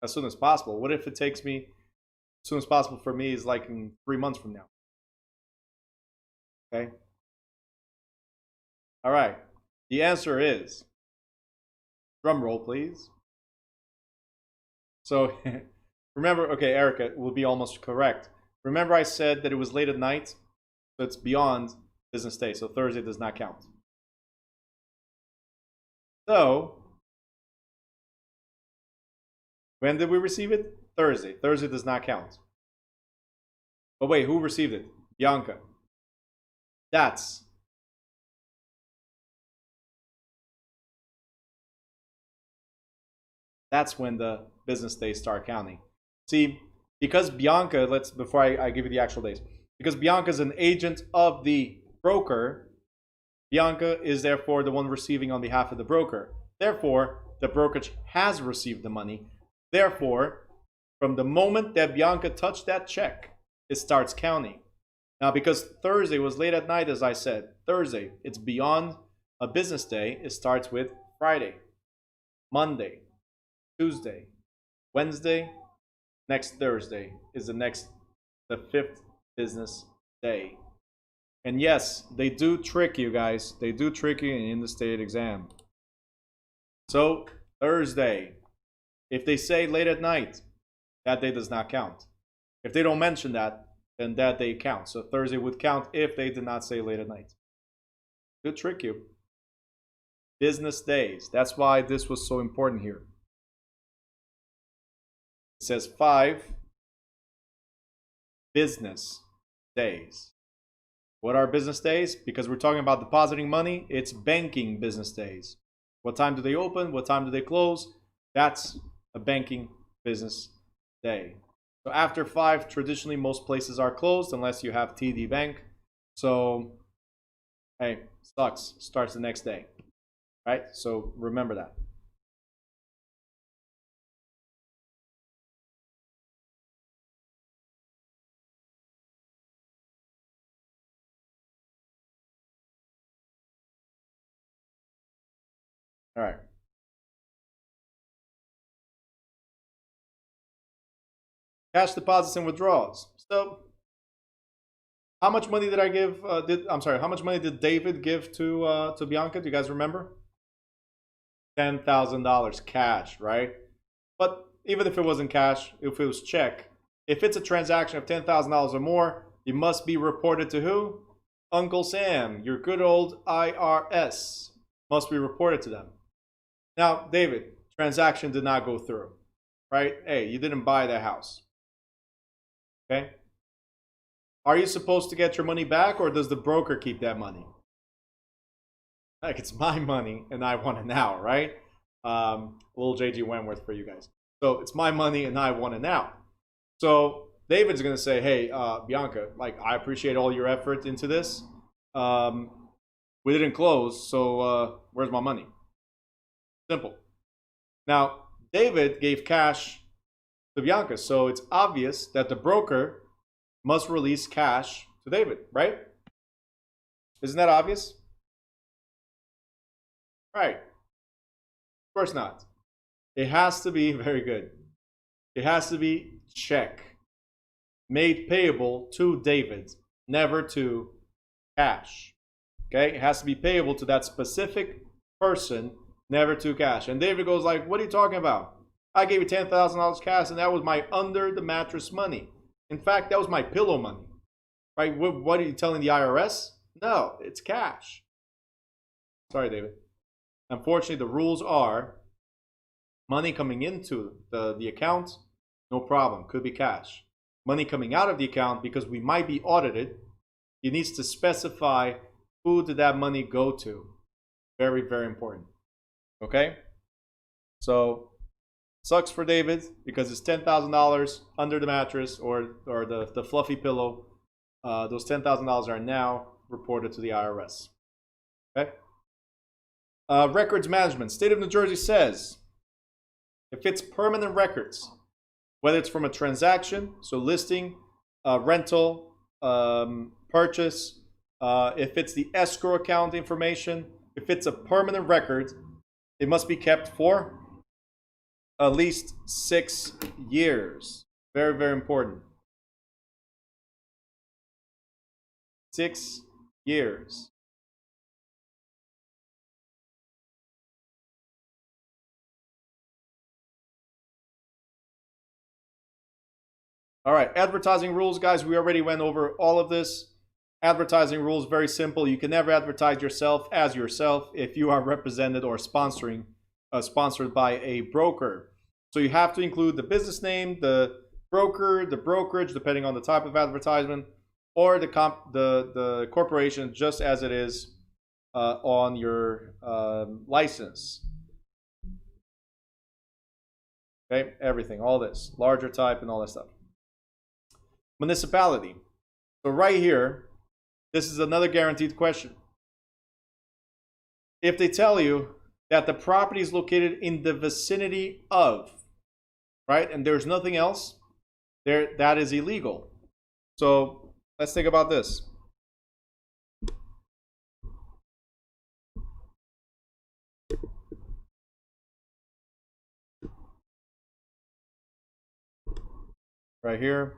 As soon as possible. What if it takes me, as soon as possible for me is like in 3 months from now? Okay. All right. The answer is, drum roll, please. So remember, okay, Erica will be almost correct. Remember I said that it was late at night? So it's beyond business day. So Thursday does not count. So when did we receive it? Thursday. Thursday does not count. But wait, who received it? Bianca. That's when the business days start counting. See, because Bianca, before I give you the actual days, because Bianca is an agent of the broker, Bianca is therefore the one receiving on behalf of the broker. Therefore, the brokerage has received the money. Therefore, from the moment that Bianca touched that check, it starts counting. Now, because Thursday was late at night, as I said, Thursday, it's beyond a business day. It starts with Friday, Monday, Tuesday, Wednesday, next Thursday is the 5th business day. And yes, they do trick you guys. They do trick you in the state exam. So Thursday, if they say late at night, that day does not count. If they don't mention that, then that day counts. So Thursday would count if they did not say late at night. Good trick you. Business days. That's why this was so important here. It says 5 business days. What are business days? Because we're talking about depositing money, it's banking business days. What time do they open? What time do they close? That's a banking business day. So after 5, traditionally most places are closed unless you have TD Bank. So, hey, sucks. Starts the next day. Right? So remember that. All right. Cash deposits and withdrawals. So, how much money did I give? How much money did David give to Bianca? Do you guys remember? $10,000 cash, right? But even if it wasn't cash, if it was check, if it's a transaction of $10,000 or more, it must be reported to who? Uncle Sam, your good old IRS. Must be reported to them. Now, David, transaction did not go through, right? Hey, you didn't buy the house. Okay? Are you supposed to get your money back, or does the broker keep that money? Like, it's my money and I want it now, right? Little JG Wentworth for you guys. So it's my money and I want it now. So David's gonna say, hey, Bianca, like, I appreciate all your effort into this. We didn't close, so where's my money? Simple. Now, David gave cash to Bianca, so it's obvious that the broker must release cash to David, right? Isn't that obvious? Right. Of course not. It has to be very good. It has to be check. Made payable to David, never to cash. Okay? It has to be payable to that specific person, never to cash. And David goes like, what are you talking about? I gave you $10,000 cash and that was my under the mattress money. In fact, that was my pillow money. Right? What are you telling the IRS? No, it's cash. Sorry, David. Unfortunately, the rules are money coming into the account, no problem, could be cash. Money coming out of the account, because we might be audited, it needs to specify who did that money go to. Very, very important. Okay? So, sucks for David because it's $10,000 under the mattress or the fluffy pillow. Those $10,000 are now reported to the IRS. Okay? Records management. State of New Jersey says if it's permanent records, whether it's from a transaction, so listing, rental, purchase, if it's the escrow account information, if it's a permanent record, it must be kept for at least 6 years. Very, very important. 6 years. All right, advertising rules, guys. We already went over all of this. Advertising rules, very simple. You can never advertise yourself as yourself if you are represented or sponsored by a broker. So you have to include the business name, the broker, the brokerage, depending on the type of advertisement, or the corporation, just as it is on your license. Okay, everything, all this, larger type and all that stuff. Municipality. So right here, this is another guaranteed question. If they tell you that the property is located in the vicinity of, right, and there's nothing else, that is illegal. So let's think about this. Right here.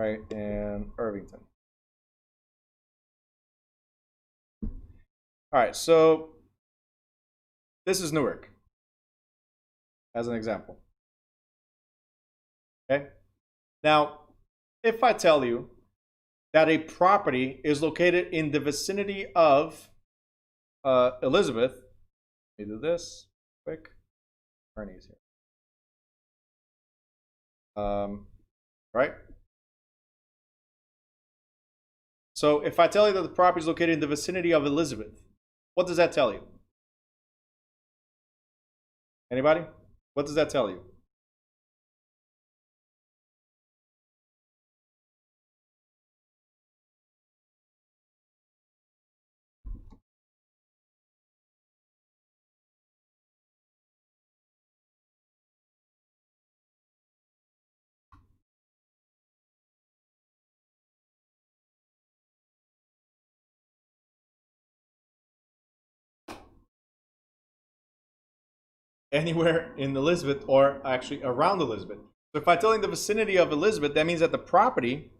right, and Irvington. All right, so this is Newark as an example. Okay. Now, if I tell you that a property is located in the vicinity of Elizabeth, let me do this quick. Ernie's here. Right? So if I tell you that the property is located in the vicinity of Elizabeth, what does that tell you? Anybody? What does that tell you? Anywhere in Elizabeth, or actually around Elizabeth. So if I tell you the vicinity of Elizabeth, that means that the property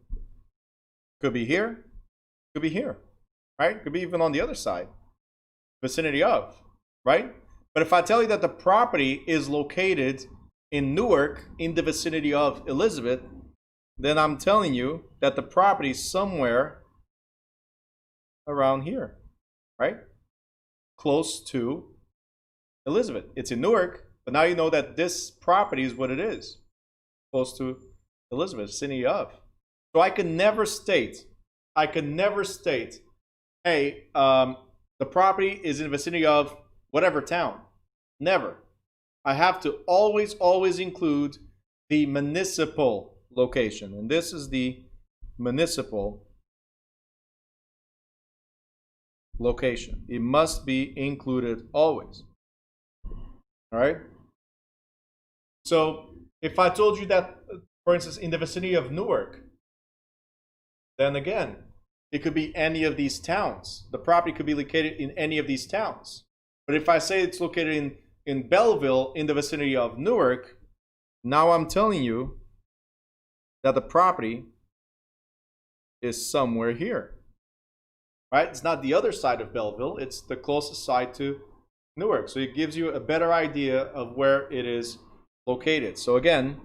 could be here, could be here, right? Could be even on the other side, vicinity of, right? But if I tell you that the property is located in Newark, in the vicinity of Elizabeth, then I'm telling you that the property is somewhere around here, right? Close to Elizabeth. It's in Newark, but now you know that this property is what it is, close to Elizabeth, vicinity of. So I can never state, hey, the property is in the vicinity of whatever town. Never. I have to always include the municipal location. And this is the municipal location. It must be included always. All right? So if I told you that, for instance, in the vicinity of Newark, then again, it could be any of these towns. The property could be located in any of these towns. But if I say it's located in Belleville, in the vicinity of Newark, now I'm telling you that the property is somewhere here. Right? It's not the other side of Belleville. It's the closest side to Newark. So it gives you a better idea of where it is located. So again,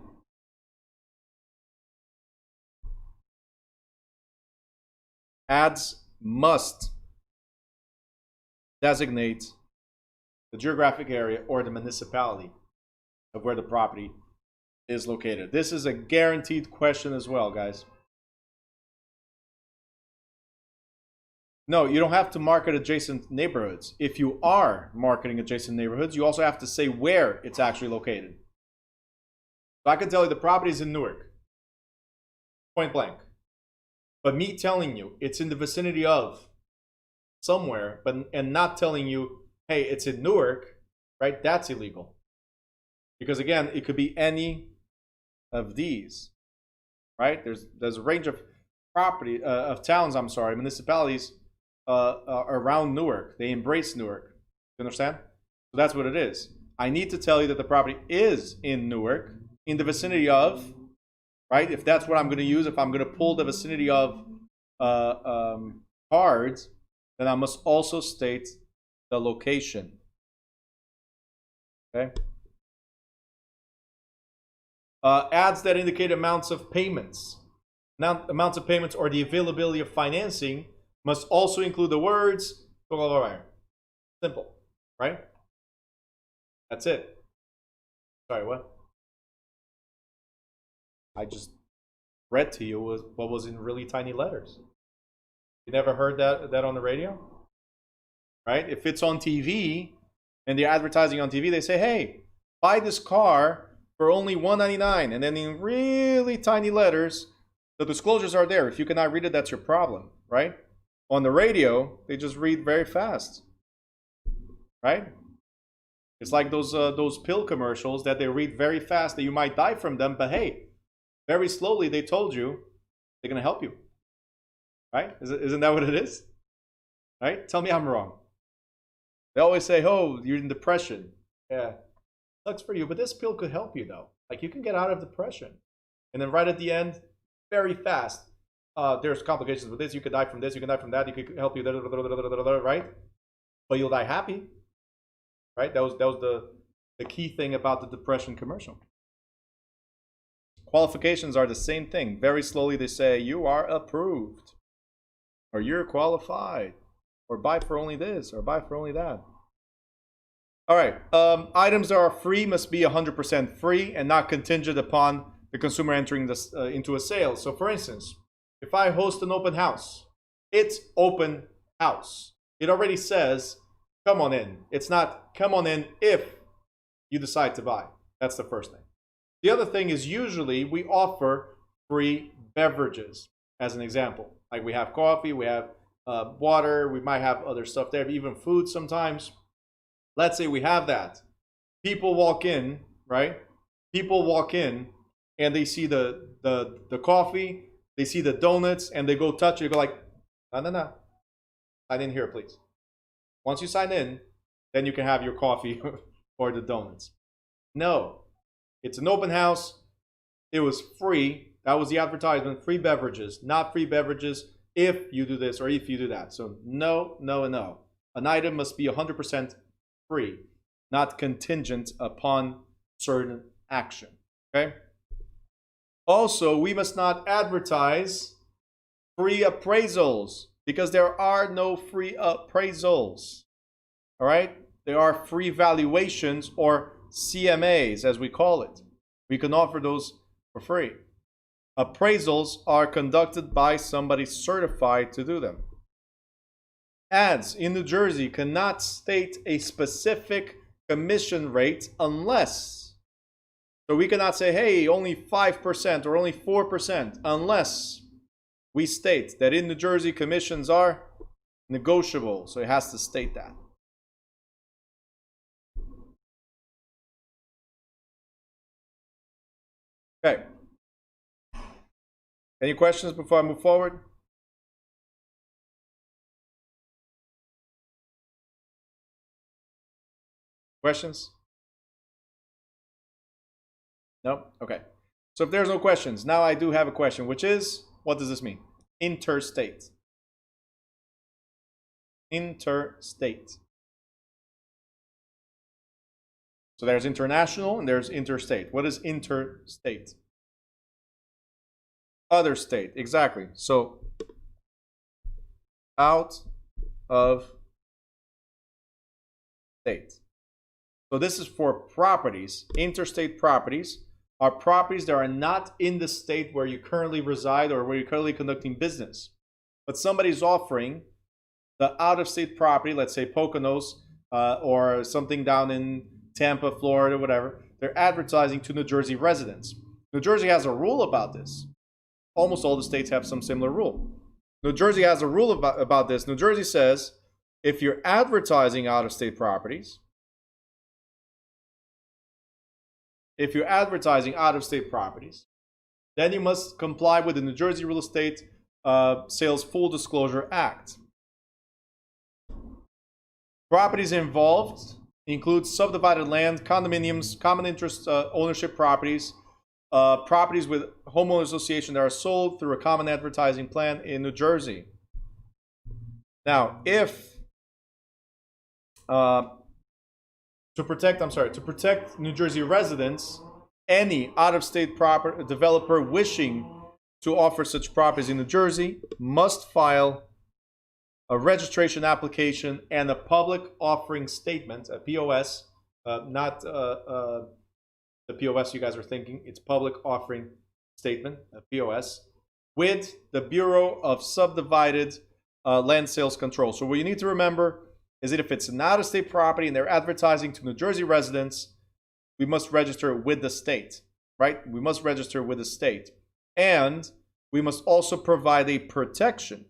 ads must designate the geographic area or the municipality of where the property is located. This is a guaranteed question as well, guys. No, you don't have to market adjacent neighborhoods. If you are marketing adjacent neighborhoods, you also have to say where it's actually located. So I can tell you the property is in Newark, point blank. But me telling you it's in the vicinity of somewhere, and not telling you, hey, it's in Newark, right? That's illegal. Because again, it could be any of these, right? There's a range of municipalities around Newark. They embrace Newark. You understand? So that's what it is. I need to tell you that the property is in Newark, in the vicinity of, right? If that's what I'm going to use, if I'm going to pull the vicinity of cards, then I must also state the location. Okay? Ads that indicate amounts of payments. Amounts of payments or the availability of financing must also include the words. Simple, right? That's it. Sorry, what? I just read to you what was in really tiny letters. You never heard that on the radio? Right? If it's on TV and they're advertising on TV, they say, hey, buy this car for only $199. And then in really tiny letters, the disclosures are there. If you cannot read it, that's your problem, right? On the radio, they just read very fast, right? It's like those pill commercials that they read very fast that you might die from them, but hey, very slowly they told you they're going to help you, right? Isn't that what it is? Right? Tell me I'm wrong. They always say, oh, you're in depression. Yeah, sucks for you, but this pill could help you though. Like you can get out of depression. And then right at the end, very fast. There's complications with this. You could die from this. You can die from that. You could help you, right? But you'll die happy, right? That was the key thing about the depression commercial. Qualifications are the same thing. Very slowly they say you are approved, or you're qualified, or buy for only this, or buy for only that. All right. Items that are free must be 100% free and not contingent upon the consumer entering this into a sale. So, for instance, if I host an open house, it's open house. It already says, come on in. It's not come on in if you decide to buy. That's the first thing. The other thing is usually we offer free beverages as an example. Like we have coffee, we have water, we might have other stuff there, even food sometimes. Let's say we have that. People walk in, right? People walk in and they see the coffee, they see the donuts, and they go touch it. They go like, no. Sign in here, please. Once you sign in, then you can have your coffee or the donuts. No, it's an open house. It was free. That was the advertisement. Free beverages, not free beverages if you do this or if you do that. So no. An item must be 100% free, not contingent upon certain action. Okay? Also, we must not advertise free appraisals because there are no free appraisals. All right? There are free valuations or CMAs, as we call it. We can offer those for free. Appraisals are conducted by somebody certified to do them. Ads in New Jersey cannot state a specific commission rate unless, so we cannot say, hey, only 5% or only 4%, unless we state that in New Jersey commissions are negotiable. So it has to state that. Okay. Any questions before I move forward? Questions? No? Okay. So if there's no questions, now I do have a question, which is, what does this mean? Interstate. Interstate. So there's international and there's interstate. What is interstate? Other state, exactly. So out of state. So this is for properties. Interstate properties are properties that are not in the state where you currently reside or where you're currently conducting business. But somebody's offering the out-of-state property, let's say Poconos or something down in Tampa, Florida, whatever. They're advertising to New Jersey residents. New Jersey has a rule about this. Almost all the states have some similar rule. New Jersey has a rule about this. New Jersey says if you're advertising out-of-state properties, then you must comply with the New Jersey Real Estate Sales Full Disclosure Act. Properties involved include subdivided land, condominiums, common interest ownership properties, properties with homeowner association that are sold through a common advertising plan in New Jersey. Now, if to protect New Jersey residents, any out-of-state developer wishing to offer such properties in New Jersey must file a registration application and a public offering statement, a POS, not the POS you guys are thinking. It's public offering statement, a POS, with the Bureau of Subdivided Land Sales Control. So what you need to remember is that if it's an out-of-state property and they're advertising to New Jersey residents, we must register with the state, right? We must register with the state. And we must also provide a protection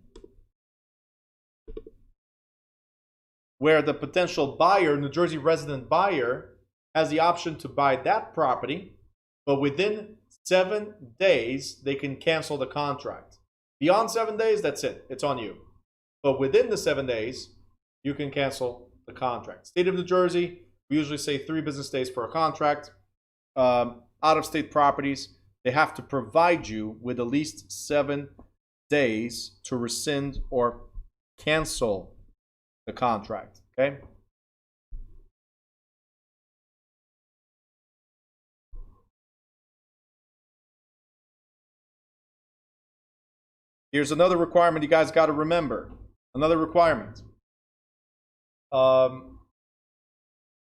where the potential buyer, New Jersey resident buyer, has the option to buy that property, but within 7 days, they can cancel the contract. Beyond 7 days, that's it. It's on you. But within the 7 days, you can cancel the contract. State of New Jersey, we usually say 3 business days for a contract. Out-of-state properties, they have to provide you with at least 7 days to rescind or cancel the contract. Okay. Here's another requirement you guys got to remember. Another requirement.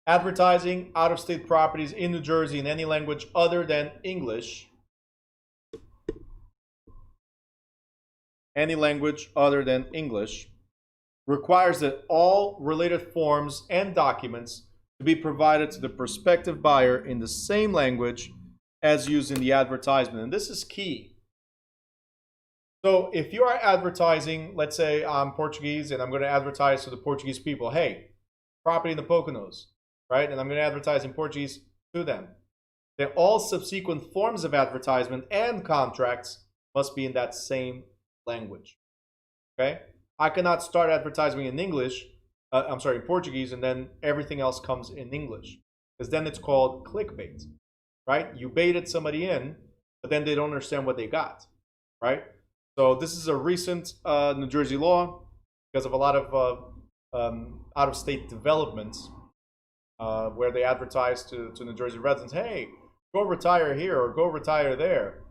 Advertising out-of-state properties in New Jersey in any language other than English. Any language other than English requires that all related forms and documents to be provided to the prospective buyer in the same language as used in the advertisement. And this is key. So if you are advertising, let's say I'm Portuguese and I'm going to advertise to the Portuguese people, hey, property in the Poconos, right? And I'm going to advertise in Portuguese to them. Then all subsequent forms of advertisement and contracts must be in that same language. Okay? I cannot start advertising in English, in Portuguese, and then everything else comes in English. Because then it's called clickbait, right? You baited somebody in, but then they don't understand what they got, right? So this is a recent New Jersey law because of a lot of out-of-state developments where they advertise to New Jersey residents, hey, go retire here or go retire there,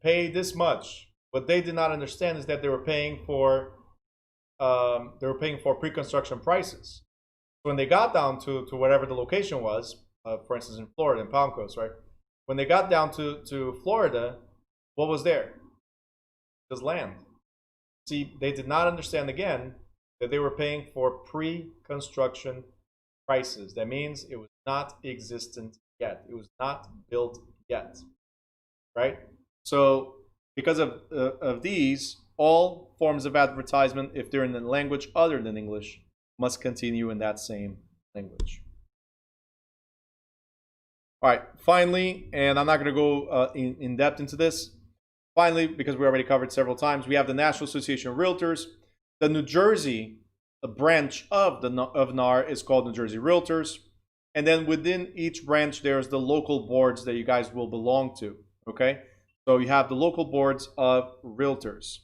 pay this much. What they did not understand is that they were paying for pre-construction prices. So when they got down to whatever the location was, for instance in Florida, in Palm Coast, right? When they got down to Florida, what was there? Just land. See, they did not understand again that they were paying for pre-construction prices. That means it was not existent yet. It was not built yet, right? So because of these, all forms of advertisement, if they're in a language other than English, must continue in that same language. All right, finally, and I'm not going to go in depth into this. Finally, because we already covered several times, we have the National Association of Realtors. The New Jersey branch of NAR is called New Jersey Realtors. And then within each branch, there's the local boards that you guys will belong to, okay? So you have the local boards of realtors.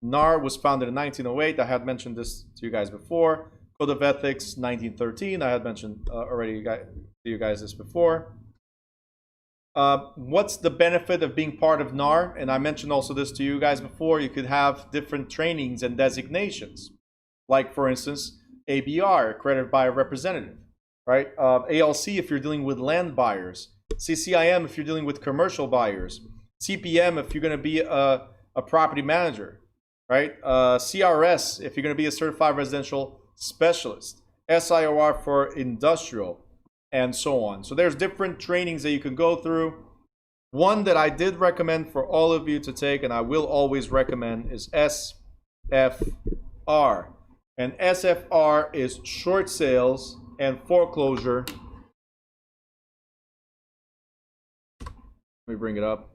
NAR was founded in 1908. I had mentioned this to you guys before. Code of Ethics, 1913. I had mentioned already to you guys this before. What's the benefit of being part of NAR? And I mentioned also this to you guys before. You could have different trainings and designations. Like, for instance, ABR, accredited buyer representative, right? ALC if you're dealing with land buyers. CCIM if you're dealing with commercial buyers. CPM if you're going to be a property manager, right? CRS if you're going to be a certified residential specialist. SIOR for industrial, and so on. So there's different trainings that you can go through. One that I did recommend for all of you to take, and I will always recommend, is SFR. And SFR is short sales and foreclosure. Let me bring it up.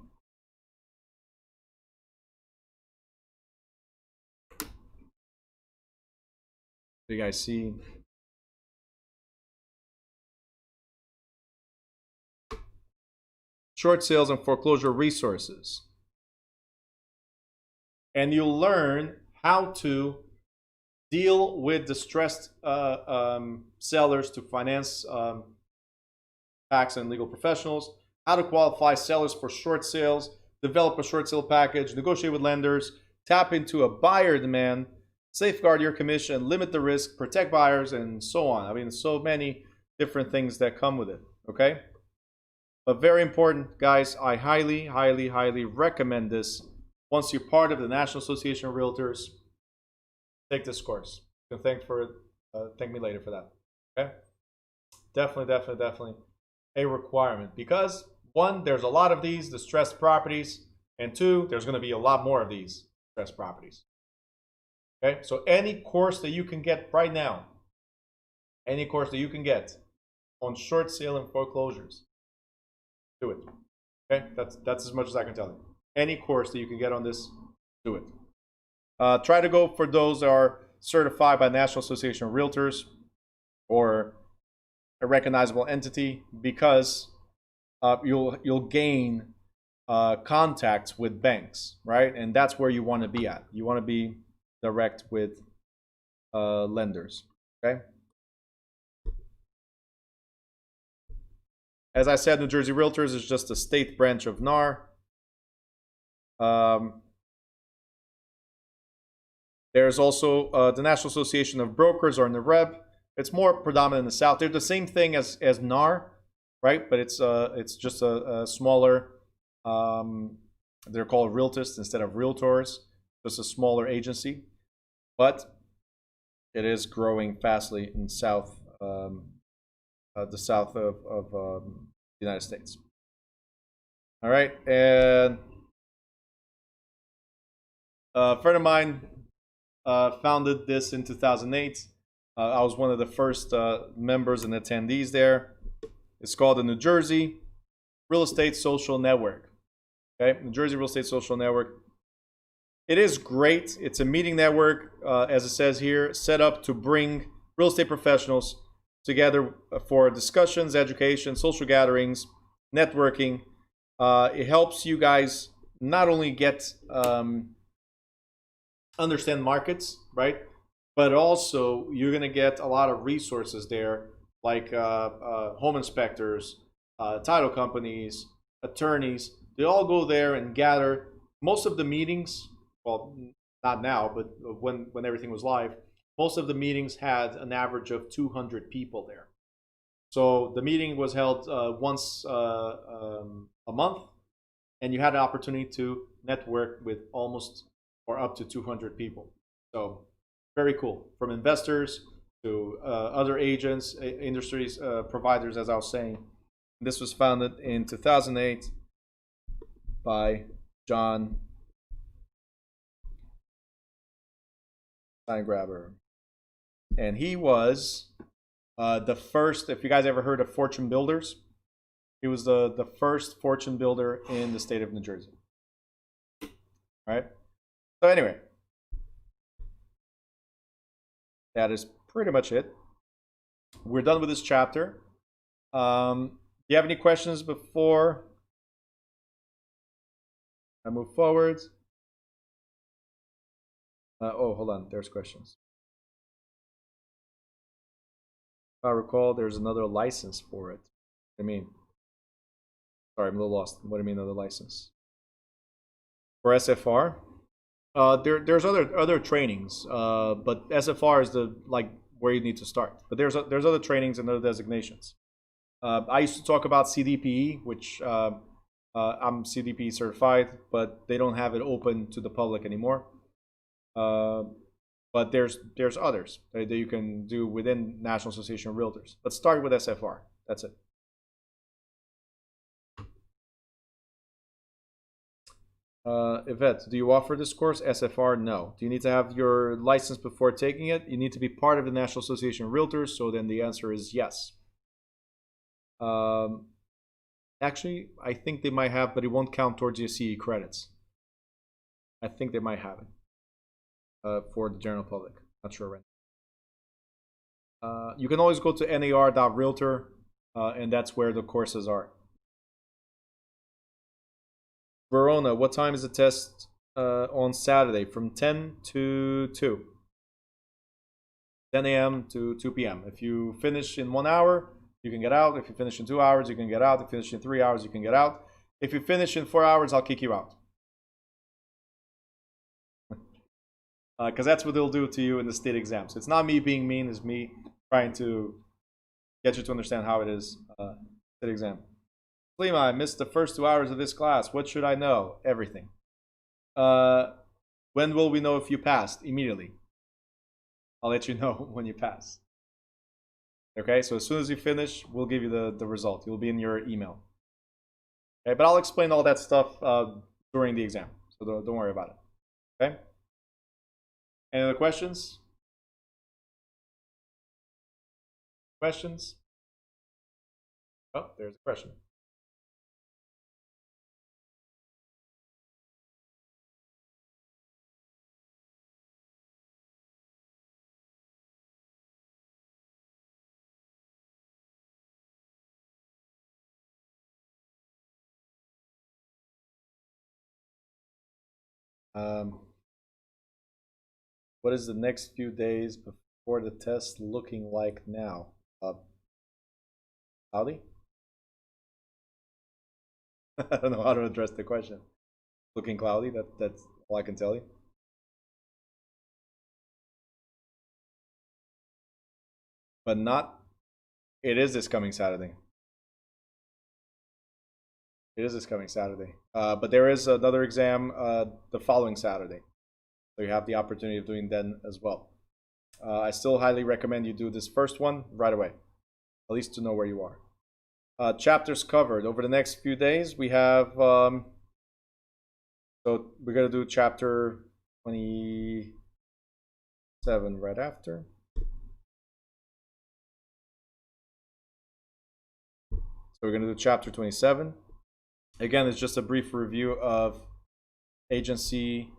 You guys see? Short sales and foreclosure resources. And you'll learn how to deal with distressed sellers to finance tax and legal professionals, how to qualify sellers for short sales, develop a short sale package, negotiate with lenders, tap into a buyer demand, safeguard your commission, limit the risk, protect buyers, and so on. I mean, so many different things that come with it, okay? But very important, guys, I highly, highly, highly recommend this. Once you're part of the National Association of Realtors, take this course. You can thank me later for that, okay? Definitely a requirement. Because, one, there's a lot of these distressed properties, and two, there's going to be a lot more of these distressed properties. Okay, so any course that you can get right now, any course that you can get on short sale and foreclosures, do it. Okay, that's as much as I can tell you. Any course that you can get on this, do it. Try to go for those that are certified by National Association of Realtors or a recognizable entity because you'll gain contacts with banks, right? And that's where you want to be at. You want to be direct with lenders, okay? As I said, New Jersey Realtors is just a state branch of NAR. There's also the National Association of Brokers, or NAREB. It's more predominant in the South. They're the same thing as NAR, right? But it's just a smaller. They're called realtists instead of realtors. Just a smaller agency, but it is growing fastly in South, the south of the United States. All right, and a friend of mine founded this in 2008. I was one of the first members and attendees there. It's called the New Jersey Real Estate Social Network. Okay, New Jersey Real Estate Social Network. It is great. It's a meeting network, as it says here, set up to bring real estate professionals together for discussions, education, social gatherings, networking. It helps you guys not only get understand markets, right? But also you're going to get a lot of resources there, like home inspectors, title companies, attorneys. They all go there and gather. Most of the meetings, well, not now, but when everything was live, most of the meetings had an average of 200 people there. So the meeting was held once a month, and you had an opportunity to network with almost or up to 200 people. So very cool. From investors to other agents, industries, providers, as I was saying. This was founded in 2008 by John Steingraber. And he was the first, if you guys ever heard of Fortune Builders, he was the first fortune builder in the state of New Jersey. All right? So anyway, that is pretty much it. We're done with this chapter. Do you have any questions before I move forward? Oh, hold on. There's questions. If I recall, there's another license for it. I mean, sorry, I'm a little lost. What do you mean another license? For SFR? There's other trainings, but SFR is the where you need to start. But there's other trainings and other designations. I used to talk about CDPE, which I'm CDPE certified, but they don't have it open to the public anymore. But there's others that you can do within National Association of Realtors. Let's start with SFR. That's it. Yvette, do you offer this course? SFR, no. Do you need to have your license before taking it? You need to be part of the National Association of Realtors, so then the answer is yes. Actually, I think they might have, but it won't count towards your CE credits. I think they might have it for the general public. Not sure right now. You can always go to nar.realtor, and that's where the courses are. Verona, what time is the test on Saturday? From 10 to 2. 10 a.m. to 2 p.m. If you finish in 1 hour, you can get out. If you finish in 2 hours, you can get out. If you finish in 3 hours, you can get out. If you finish in 4 hours, I'll kick you out. Because that's what they'll do to you in the state exams. It's not me being mean, it's me trying to get you to understand how it is state exam. Lima, I missed the first 2 hours of this class. What should I know? Everything. When will we know if you passed? Immediately. I'll let you know when you pass. Okay, so as soon as you finish, we'll give you the result. You'll be in your email. Okay, but I'll explain all that stuff during the exam, so don't worry about it. Okay? Any other questions? Questions? Oh, there's a question. What is the next few days before the test looking like now? Cloudy? I don't know how to address the question. Looking cloudy, that's all I can tell you. But not, it is this coming Saturday. It is this coming Saturday. But there is another exam the following Saturday. So you have the opportunity of doing then as well. I still highly recommend you do this first one right away, at least to know where you are. Chapters covered. Over the next few days, we have, so we're going to do chapter 27 right after. So we're going to do chapter 27. Again, it's just a brief review of agency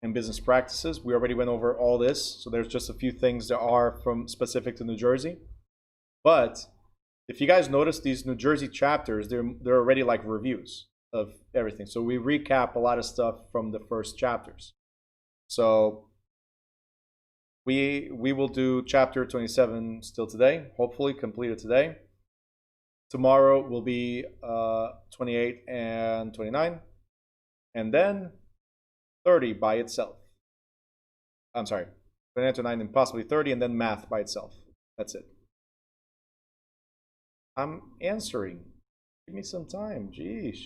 and business practices. We already went over all this, so there's just a few things that are from specific to New Jersey. But if you guys notice, these New Jersey chapters, they're already like reviews of everything. So we recap a lot of stuff from the first chapters. So we will do chapter 27 still today, hopefully completed today. Tomorrow will be 28 and 29, and then 30 by itself. I'm sorry, 29, 29, and possibly 30, and then math by itself. That's it. I'm answering. Give me some time. Jeez.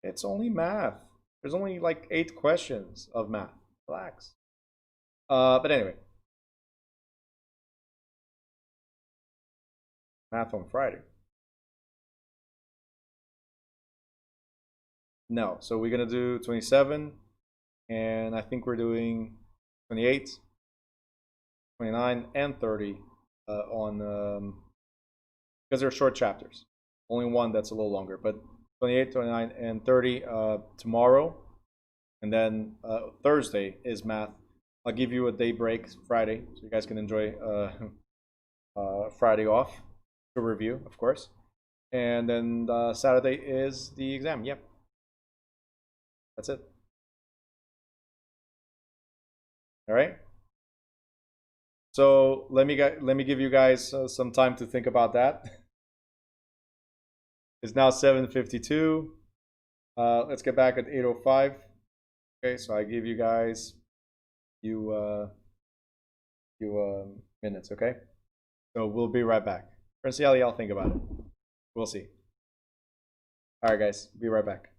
It's only math. There's only like 8 questions of math. Relax. But anyway. Math on Friday. No. So we're going to do 27. And I think we're doing 28, 29, and 30 on... because they're short chapters. Only one that's a little longer. But 28, 29, and 30 tomorrow. And then Thursday is math. I'll give you a day break Friday, so you guys can enjoy Friday off to review, of course. And then Saturday is the exam. Yep. That's it. All right. So let me give you guys some time to think about that. It's now 7:52. Let's get back at 8:05. Okay, so I give you guys few minutes. Okay, so we'll be right back. Let's see how y'all think about it. We'll see. All right, guys, be right back.